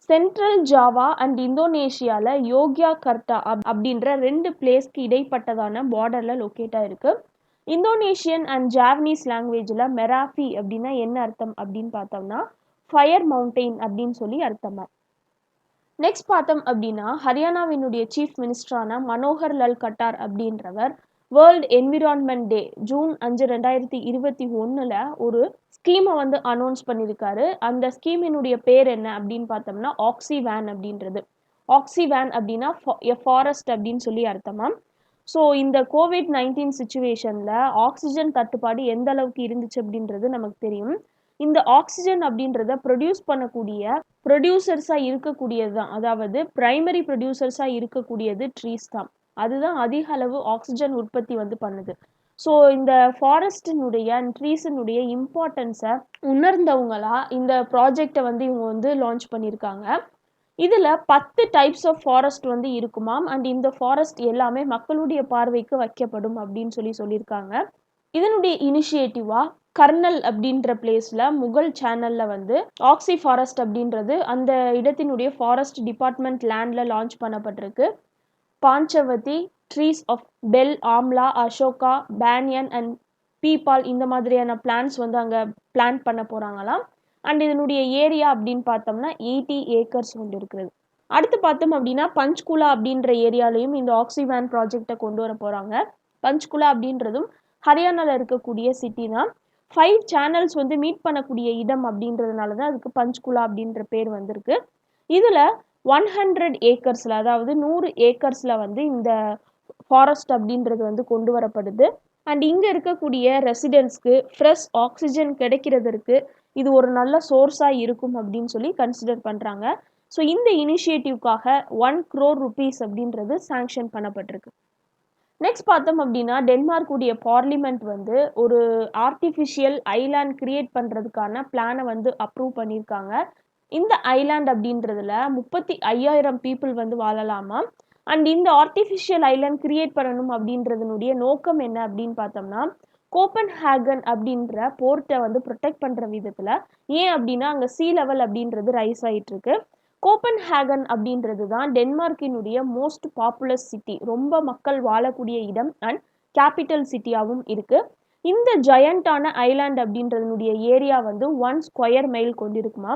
சென்ட்ரல் ஜாவா அண்ட் இந்தோனேஷியாவில் யோக்யாகர்ட்டா அப்படின்ற 2 பிளேஸ்க்கு இடைப்பட்டதான பார்டரில் லொக்கேட் ஆயிருக்கு. இந்தோனேஷியன் அண்ட் ஜாவனீஸ் லாங்குவேஜில் மெராஃபி அப்படின்னா என்ன அர்த்தம் அப்படின்னு பார்த்தோம்னா ஃபயர் மவுண்டெயின் அப்படின்னு சொல்லி அர்த்தமா. நெக்ஸ்ட் பார்த்தோம் அப்படின்னா ஹரியானாவினுடைய சீஃப் மினிஸ்டரான மனோகர் லால் கட்டார் அப்படின்றவர் வேர்ல்டு என்விரான்மெண்ட் டே ஜூன் 5, 2021ல் ஒரு ஸ்கீமை வந்து அனௌன்ஸ் பண்ணியிருக்காரு. அந்த ஸ்கீமினுடைய பேர் என்ன அப்படின்னு பார்த்தோம்னா ஆக்சிவேன் அப்படின்றது. ஆக்சிவேன் அப்படின்னா ஃபாரஸ்ட் அப்படின்னு சொல்லி அர்த்தமா. ஸோ இந்த COVID-19 சுச்சுவேஷனில் ஆக்சிஜன் தட்டுப்பாடு எந்த அளவுக்கு இருந்துச்சு அப்படின்றது நமக்கு தெரியும். இந்த ஆக்சிஜன் அப்படின்றத ப்ரொடியூஸ் பண்ணக்கூடிய ப்ரொடியூசர்ஸாக இருக்கக்கூடியது தான், அதாவது பிரைமரி ப்ரொடியூசர்ஸாக இருக்கக்கூடியது ட்ரீஸ் தான். அதுதான் அதிக அளவு ஆக்சிஜன் உற்பத்தி வந்து பண்ணுது. ஸோ இந்த ஃபாரஸ்டினுடைய அண்ட் ட்ரீஸினுடைய இம்பார்ட்டன்ஸை உணர்ந்தவங்களா இந்த ப்ராஜெக்டை வந்து இவங்க வந்து லான்ச் பண்ணியிருக்காங்க. இதில் 10 டைப்ஸ் ஆஃப் ஃபாரஸ்ட் வந்து இருக்குமாம். அண்ட் இந்த ஃபாரஸ்ட் எல்லாமே மக்களுடைய பார்வைக்கு வைக்கப்படும் அப்படின்னு சொல்லியிருக்காங்க. இதனுடைய இனிஷியேட்டிவாக கர்னல் அப்படின்ற பிளேஸில் முகல் சேனலில் வந்து ஆக்சி ஃபாரஸ்ட் அப்படின்றது அந்த இடத்தினுடைய ஃபாரஸ்ட் டிபார்ட்மெண்ட் லேண்டில் லான்ச் பண்ணப்பட்டிருக்கு. Panchavati trees of bel, amla, ashoka, banyan and peepal இந்த மாதிரியான பிளான்ஸ் வந்து அங்கே பிளான் பண்ண போகிறாங்களாம். அண்ட் இதனுடைய ஏரியா அப்படின்னு பார்த்தோம்னா 80 acres வந்து இருக்கிறது. அடுத்து பார்த்தோம் அப்படின்னா பஞ்ச்குலா அப்படின்ற ஏரியாலையும் இந்த ஆக்சிவேன் ப்ராஜெக்டை கொண்டு வர போகிறாங்க. பஞ்ச்குலா அப்படின்றதும் ஹரியானாவில் இருக்கக்கூடிய சிட்டி தான். 5 சேனல்ஸ் வந்து மீட் பண்ணக்கூடிய இடம் அப்படின்றதுனால தான் அதுக்கு பஞ்ச்குலா அப்படின்ற பேர் வந்திருக்கு. இதில் 100 acresல, அதாவது 100 acresல வந்து இந்த ஃபாரஸ்ட் அப்படின்றது வந்து கொண்டு வரப்படுது. அண்ட் இங்கே இருக்கக்கூடிய ரெசிடென்ட்ஸ்க்கு ஃப்ரெஷ் ஆக்சிஜன் கிடைக்கிறதுக்கு இது ஒரு நல்ல சோர்ஸாக இருக்கும் அப்படின்னு சொல்லி கன்சிடர் பண்ணுறாங்க. ஸோ இந்த இனிஷியேட்டிவ்காக 1 crore rupees அப்படின்றது சாங்ஷன் பண்ணப்பட்டிருக்கு. நெக்ஸ்ட் பார்த்தோம் அப்படின்னா டென்மார்க் உடைய பார்லிமெண்ட் வந்து ஒரு ஆர்டிஃபிஷியல் ஐலாண்ட் கிரியேட் பண்ணுறதுக்கான பிளானை வந்து அப்ரூவ் பண்ணியிருக்காங்க. இந்த ஐலாண்ட் அப்படின்றதுல 35,000 பீப்புள் வந்து வாழலாமா. அண்ட் இந்த ஆர்டிஃபிஷியல் ஐலாண்ட் கிரியேட் பண்ணணும் அப்படின்றதனுடைய நோக்கம் என்ன அப்படின்னு பார்த்தோம்னா கோப்பன்ஹேகன் அப்படின்ற போர்ட்டை வந்து ப்ரொடெக்ட் பண்ணுற விதத்தில். ஏன் அப்படின்னா அங்கே சீ லெவல் அப்படின்றது ரைஸ் ஆகிட்டு இருக்கு. கோப்பன்ஹேகன் அப்படின்றது தான் டென்மார்க்கினுடைய மோஸ்ட் பாப்புலஸ் சிட்டி, ரொம்ப மக்கள் வாழக்கூடிய இடம் அண்ட் கேபிட்டல் சிட்டியாகவும் இருக்கு. இந்த ஜயண்டான ஐலாண்ட் அப்படின்றதனுடைய ஏரியா வந்து 1 ஸ்கொயர் மைல் கொண்டிருக்குமா.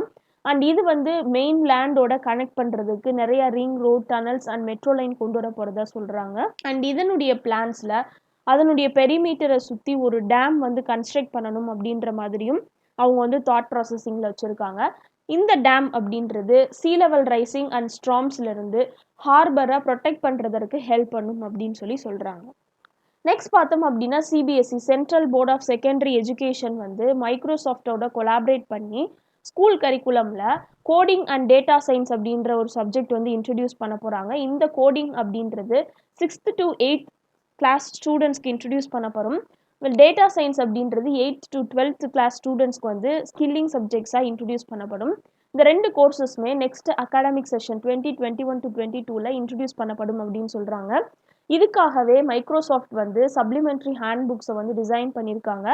அண்ட் இது வந்து மெயின் லேண்டோட கனெக்ட் பண்ணுறதுக்கு நிறைய ring road tunnels and metro line கொண்டு வர போகிறதா சொல்கிறாங்க. அண்ட் இதனுடைய பிளான்ஸில் அதனுடைய பெரிமீட்டரை சுற்றி ஒரு டேம் வந்து கன்ஸ்ட்ரக்ட் பண்ணணும் அப்படின்ற மாதிரியும் அவங்க வந்து தாட் ப்ராசஸிங்கில் வச்சுருக்காங்க. இந்த டேம் அப்படின்றது சீ லெவல் ரைசிங் அண்ட் ஸ்ட்ராம்ஸ்லேருந்து ஹார்பரை ப்ரொடெக்ட் பண்ணுறதற்கு ஹெல்ப் பண்ணும் அப்படின்னு சொல்கிறாங்க. நெக்ஸ்ட் பார்த்தோம் அப்படின்னா CBSE central board of secondary education வந்து மைக்ரோசாஃப்டோட கொலாபரேட் பண்ணி ஸ்கூல் கரிக்குலமில் கோடிங் அண்ட் டேட்டா சயின்ஸ் அப்படின்ற ஒரு சப்ஜெக்ட் வந்து இன்ட்ரடியூஸ் பண்ண போகிறாங்க. இந்த கோடிங் அப்படின்றது 6th to 8th கிளாஸ் ஸ்டூடெண்ட்ஸ்க்கு இன்ட்ரடியூஸ் பண்ணப்படும். டேட்டா சயின்ஸ் அப்படின்றது 8th to 12th கிளாஸ் ஸ்டூடெண்ட்ஸ்க்கு வந்து ஸ்கில்லிங் சப்ஜெக்ட்ஸாக இன்ட்ரடியூஸ் பண்ணப்படும். இந்த 2 கோர்சஸுமே next academic session 2021 to 22 introduce பண்ணப்படும் அப்படின்னு சொல்கிறாங்க. இதுக்காகவே மைக்ரோசாஃப்ட் வந்து சப்ளிமெண்ட்ரி ஹேண்ட் புக்ஸை வந்து டிசைன் பண்ணியிருக்காங்க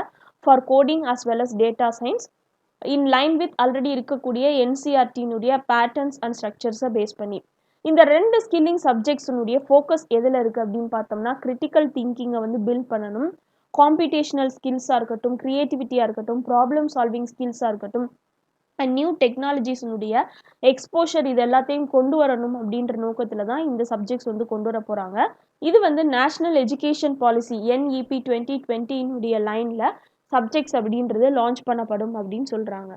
for coding as well as data science in line with already இருக்கக்கூடிய என்சிஆர்டினுடைய பேட்டர்ன்ஸ் அண்ட் ஸ்ட்ரக்சர்ஸை பேஸ் பண்ணி. இந்த 2 ஸ்கில்லிங் சப்ஜெக்ட்ஸினுடைய ஃபோக்கஸ் எதில் இருக்குது அப்படின்னு பார்த்தோம்னா கிரிட்டிக்கல் திங்கிங்கை வந்து பில்ட் பண்ணணும், காம்பிடேஷனல் ஸ்கில்ஸாக இருக்கட்டும், க்ரியேட்டிவிட்டியாக இருக்கட்டும், ப்ராப்ளம் சால்விங் ஸ்கில்ஸாக இருக்கட்டும் அண்ட் நியூ டெக்னாலஜிஸினுடைய எக்ஸ்போஷர் இது எல்லாத்தையும் கொண்டு வரணும் அப்படின்ற நோக்கத்தில் தான் இந்த சப்ஜெக்ட்ஸ் வந்து கொண்டு வர போகிறாங்க. இது வந்து நேஷ்னல் எஜுகேஷன் பாலிசி NEP 2020 லைனில் சப்ஜெக்ட்ஸ் அப்படின்றது லான்ச் பண்ணப்படும் அப்படின்னு சொல்கிறாங்க.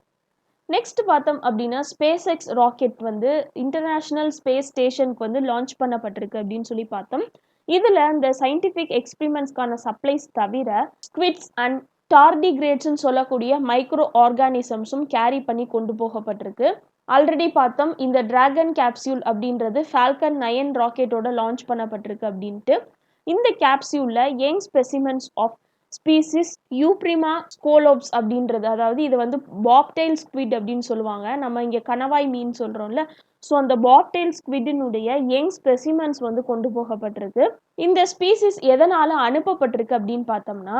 நெக்ஸ்ட் பார்த்தோம் அப்படின்னா ஸ்பேஸ் எக்ஸ் ராக்கெட் வந்து இன்டர்நேஷ்னல் ஸ்பேஸ் ஸ்டேஷனுக்கு வந்து லான்ச் பண்ணப்பட்டிருக்கு அப்படின்னு பார்த்தோம். இதில் இந்த சயின்டிஃபிக் எக்ஸ்பிரிமெண்ட்ஸ்க்கான சப்ளைஸ் தவிர ஸ்குவிட்ஸ் அண்ட் டார்டிகிரேட்ஸ்ன்னு சொல்லக்கூடிய மைக்ரோ ஆர்கானிசம்ஸும் கேரி பண்ணி கொண்டு போகப்பட்டிருக்கு. ஆல்ரெடி பார்த்தோம் இந்த டிராகன் கேப்சியூல் அப்படின்றது ஃபால்கன் 9 ராக்கெட்டோட லான்ச் பண்ணப்பட்டிருக்கு அப்படின்ட்டு. இந்த கேப்சியூலில் யங் ஸ்பெசிமென்ஸ் ஆஃப் ஸ்பீசிஸ் யூப்ரிமா ஸ்கோலோப்ஸ் அப்படின்றது, அதாவது இது வந்து பாப்டெயில் ஸ்குவிட் அப்படின்னு சொல்லுவாங்க, நம்ம இங்கே கணவாய் மீன் சொல்கிறோம்ல, ஸோ அந்த பாப்டெயில் ஸ்குவிடினுடைய யங் ஸ்பெசிமென்ஸ் வந்து கொண்டு போகப்பட்டிருக்கு. இந்த ஸ்பீசிஸ் எதனால் அனுப்பப்பட்டிருக்கு அப்படின்னு பார்த்தோம்னா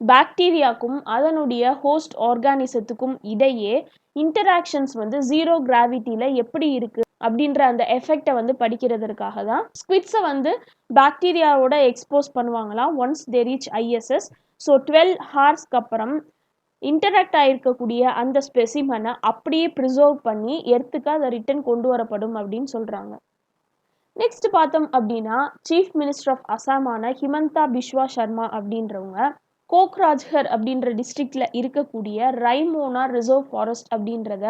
பாக்டீரியாவுக்கும் அதனுடைய ஹோஸ்ட் ஆர்கானிசத்துக்கும் இடையே இன்டராக்ஷன்ஸ் வந்து 0 கிராவிட்டியில் எப்படி இருக்குது அப்படின்ற அந்த எஃபெக்டை வந்து படிக்கிறதுக்காக தான் ஸ்குவிட்ஸை வந்து பாக்டீரியாவோட எக்ஸ்போஸ் பண்ணுவாங்களாம் once they reach ISS. So 12 ஹார்ஸ்க்கு அப்புறம் இன்டராக்ட் ஆகிருக்கக்கூடிய அந்த ஸ்பெசிமனை அப்படியே ப்ரிசர்வ் பண்ணி எர்த்துக்கு அதை ரிட்டர்ன் கொண்டு வரப்படும் அப்படின்னு சொல்கிறாங்க. நெக்ஸ்ட் பார்த்தோம் அப்படின்னா சீஃப் மினிஸ்டர் ஆஃப் அசாமான ஹிமந்தா பிஸ்வா சர்மா அப்படின்றவங்க கோக்ராஜ்ஹர் அப்படின்ற டிஸ்ட்ரிக்ட்ல இருக்கக்கூடிய ரைமோனா ரிசர்வ் ஃபாரஸ்ட் அப்படின்றத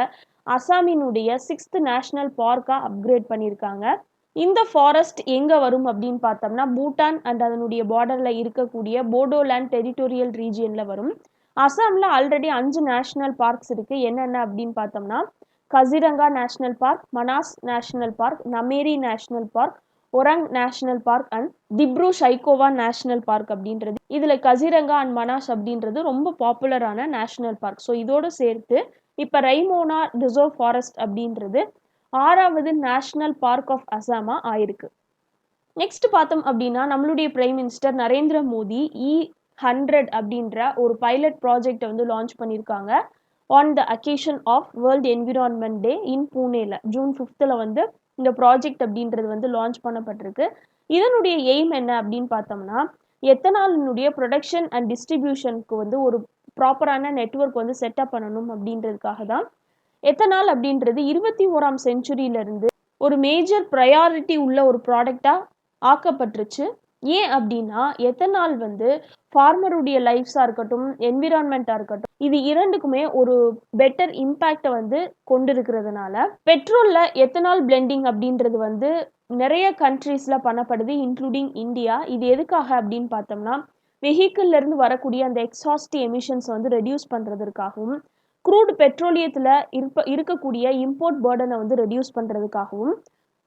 அசாமினுடைய 6th நேஷனல் பார்க்காக அப்கிரேட் பண்ணியிருக்காங்க. இந்த ஃபாரஸ்ட் எங்கே வரும் அப்படின்னு பார்த்தோம்னா பூட்டான் அண்ட் அதனுடைய பார்டரில் இருக்கக்கூடிய போடோலேண்ட் டெரிட்டோரியல் ரீஜியனில் வரும். அசாமில் ஆல்ரெடி 5 நேஷனல் பார்க்ஸ் இருக்குது. என்னென்ன அப்படின்னு பார்த்தோம்னா Kaziranga national park, Manas national park, Nameri national park, Orang national park and Dibru Saikhowa national park அப்படின்றது. இதில் கசிரங்கா அண்ட் மனாஸ் அப்படின்றது ரொம்ப பாப்புலரான நேஷனல் பார்க். ஸோ இதோடு சேர்த்து இப்போ ரைமோனா ரிசர்வ் ஃபாரஸ்ட் அப்படின்றது 6வது நேஷனல் பார்க் ஆஃப் அசாமா ஆயிருக்கு. நெக்ஸ்ட் பார்த்தோம் அப்படின்னா நம்மளுடைய prime minister Narendra Modi E100 அப்படின்ற ஒரு பைலட் ப்ராஜெக்டை வந்து லான்ச் பண்ணியிருக்காங்க on the occasion of world environment day in பூனேல June 5th வந்து இந்த ப்ராஜெக்ட் அப்படின்றது வந்து லான்ச் பண்ணப்பட்டிருக்கு. இதனுடைய எய்ம் என்ன அப்படின்னு பார்த்தோம்னா எத்தனாலினுடைய ப்ரொடக்ஷன் அண்ட் டிஸ்ட்ரிபியூஷனுக்கு வந்து ஒரு ப்ராப்பரான நெட்வொர்க் வந்து செட்டப் பண்ணணும் அப்படின்றதுக்காக தான். எத்தனால் அப்படின்றது 21ஆம் செஞ்சுரியிலிருந்து ஒரு மேஜர் ப்ரையாரிட்டி உள்ள ஒரு ப்ராடக்டாக ஆக்கப்பட்டுருச்சு. ஏன் அப்படின்னா எத்தனால் வந்து ஃபார்மருடைய லைஃப்ஸாக இருக்கட்டும், என்விரான்மெண்ட்டாக இருக்கட்டும், இது இரண்டுக்குமே ஒரு பெட்டர் இம்பேக்டை வந்து கொண்டு இருக்கிறதுனால பெட்ரோலில் எத்தனால் பிளெண்டிங் அப்படின்றது வந்து நிறைய கண்ட்ரீஸில் பண்ணப்படுது இன்க்ளூடிங் இந்தியா. இது எதுக்காக அப்படின்னு பார்த்தோம்னா வெஹிக்கிள்லேருந்து வரக்கூடிய அந்த எக்ஸாஸ்ட் எமிஷன்ஸை வந்து ரெடியூஸ் பண்ணுறதுக்காகவும், க்ரூட் பெட்ரோலியத்தில் இருக்கக்கூடிய இம்போர்ட் பேர்டனை வந்து ரெடியூஸ் பண்ணுறதுக்காகவும்,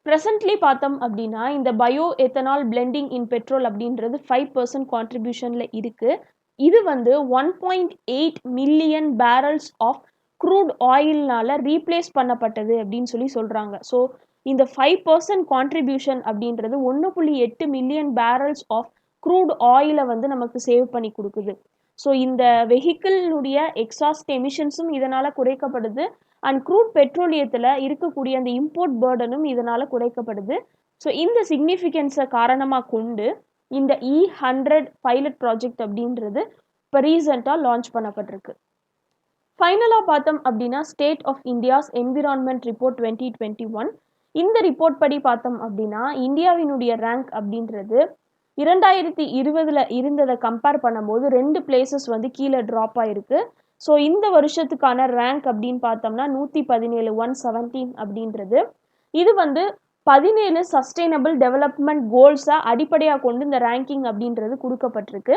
ப்ரெசென்ட்லி பார்த்தோம் அப்படின்னா இந்த bio ethanol blending in petrol அப்படின்றது 5% கான்ட்ரிபியூஷனில் இருக்குது. இது வந்து 1.8 மில்லியன் பேரல்ஸ் ஆஃப் க்ரூட் ஆயில்னால ரீப்ளேஸ் பண்ணப்பட்டது அப்படின்னு சொல்கிறாங்க. ஸோ இந்த 5% கான்ட்ரிபியூஷன் அப்படின்றது 1.8 மில்லியன் பேரல்ஸ் ஆஃப் க்ரூட் ஆயிலை வந்து நமக்கு சேவ் பண்ணி கொடுக்குது. ஸோ இந்த வெஹிக்கிளுடைய எக்ஸாஸ்ட் எமிஷன்ஸும் இதனால் குறைக்கப்படுது. அண்ட் க்ரூட் பெட்ரோலியத்தில் இருக்கக்கூடிய அந்த இம்போர்ட் பேர்டனும் இதனால் குறைக்கப்படுது. ஸோ இந்த சிக்னிஃபிகன்ஸை காரணமாக கொண்டு இந்த E100 பைலட் ப்ராஜெக்ட் அப்படின்றது இப்போ ரீசெண்டாக லான்ச் பண்ணப்பட்டிருக்கு. ஃபைனலாக பார்த்தோம் அப்படின்னா state of India's environment report 2021. இந்த ரிப்போர்ட் படி பார்த்தோம் அப்படின்னா இந்தியாவினுடைய ரேங்க் அப்படின்றது 2020 இருந்ததை கம்பேர் பண்ணும்போது 2 பிளேசஸ் வந்து கீழே ட்ராப் ஆகிருக்கு. ஸோ இந்த வருஷத்துக்கான ரேங்க் அப்படின்னு பார்த்தோம்னா 117 117 அப்படின்றது. இது வந்து 17 சஸ்டைனபிள் டெவலப்மெண்ட் கோல்ஸை அடிப்படையாக கொண்டு இந்த ரேங்கிங் அப்படின்றது கொடுக்கப்பட்டிருக்கு.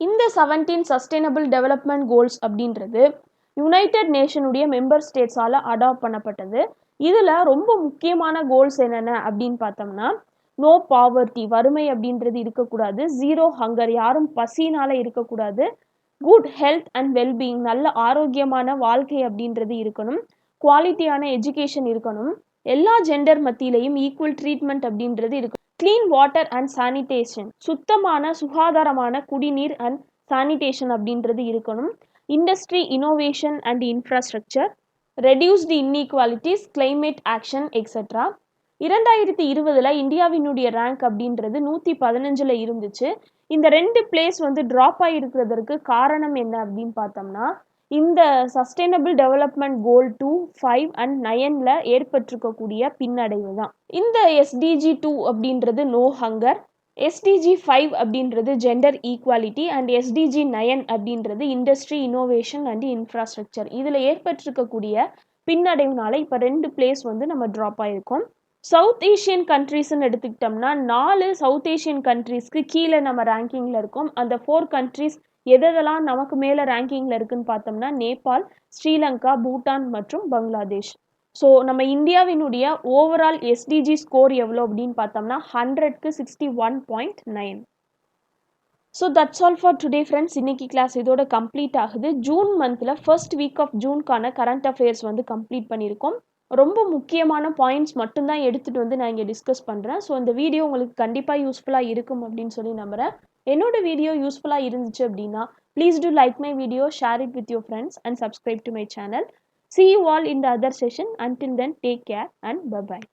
இந்த 17 சஸ்டைனபிள் டெவலப்மெண்ட் கோல்ஸ் அப்படின்றது யுனைடெட் நேஷனுடைய மெம்பர் ஸ்டேட்ஸால் அடாப்ட் பண்ணப்பட்டது. இதில் ரொம்ப முக்கியமான கோல்ஸ் என்னென்ன அப்படின்னு பார்த்தோம்னா நோ பாவர்ட்டி, வறுமை அப்படின்றது இருக்கக்கூடாது. 0 ஹங்கர், யாரும் பசினால் இருக்கக்கூடாது. குட் ஹெல்த் அண்ட் வெல்பீயிங், நல்ல ஆரோக்கியமான வாழ்க்கை அப்படின்றது இருக்கணும். குவாலிட்டியான எஜுகேஷன் இருக்கணும். எல்லா ஜெண்டர் மத்தியிலையும் ஈக்குவல் ட்ரீட்மெண்ட் அப்படின்றது இருக்கும். க்ளீன் வாட்டர் அண்ட் சானிடேஷன், சுத்தமான சுகாதாரமான குடிநீர் அண்ட் சானிடேஷன் அப்படின்றது இருக்கணும். Industry innovation and infrastructure, reduced inequalities, climate action etcetera. 2020 இந்தியாவினுடைய ரேங்க் அப்படின்றது 115 இருந்துச்சு. இந்த 2 பிளேஸ் வந்து ட்ராப் ஆகிருக்கிறதுக்கு காரணம் என்ன அப்படின்னு பார்த்தோம்னா இந்த சஸ்டைனபிள் டெவலப்மெண்ட் கோல் 2, 5 அண்ட் 9 ஏற்பட்டிருக்கக்கூடிய பின்னடைவு தான். இந்த SDG 2 அப்படின்றது நோ ஹங்கர், SDG 5 அப்படின்றது ஜெண்டர் ஈக்குவாலிட்டி அண்ட் SDG 9 அப்படின்றது இண்டஸ்ட்ரி இனோவேஷன் அண்ட் இன்ஃப்ராஸ்ட்ரக்சர். இதில் ஏற்பட்டிருக்கக்கூடிய பின்னடைவுனால இப்போ 2 பிளேஸ் வந்து நம்ம ட்ராப் ஆகிருக்கோம். சவுத் ஏஷியன் கண்ட்ரீஸ்ன்னு எடுத்துக்கிட்டோம்னா 4 சவுத் ஏஷியன் கண்ட்ரீஸ்க்கு கீழே நம்ம ரேங்கிங்கில் இருக்கோம். அந்த 4 கண்ட்ரீஸ் எதெல்லாம் நமக்கு மேலே ரேங்கிங்கில் இருக்குன்னு பார்த்தோம்னா நேபாள், ஸ்ரீலங்கா, பூட்டான் மற்றும் பங்களாதேஷ். ஸோ நம்ம இந்தியாவினுடைய ஓவரால் SDG ஸ்கோர் எவ்வளோ அப்படின்னு பார்த்தோம்னா 100க்கு 61.9. So that's all for today friends. இன்னைக்கு கிளாஸ் இதோட கம்ப்ளீட் ஆகுது. ஜூன் மந்தில் ஃபர்ஸ்ட் வீக் ஆஃப் ஜூனுக்கான கரண்ட் அஃபேர்ஸ் வந்து கம்ப்ளீட் பண்ணியிருக்கோம். ரொம்ப முக்கியமான பாயிண்ட்ஸ் மட்டும்தான் எடுத்துகிட்டு வந்து நான் இங்கே டிஸ்கஸ் பண்ணுறேன். ஸோ இந்த வீடியோ உங்களுக்கு கண்டிப்பாக யூஸ்ஃபுல்லாக இருக்கும் அப்படின்னு சொல்லி நம்புகிறேன். என்னோட வீடியோ யூஸ்ஃபுல்லாக இருந்துச்சு அப்படின்னா please do like my video, share it with your friends and subscribe to my channel. See you all in the other session. Until then, take care and bye-bye.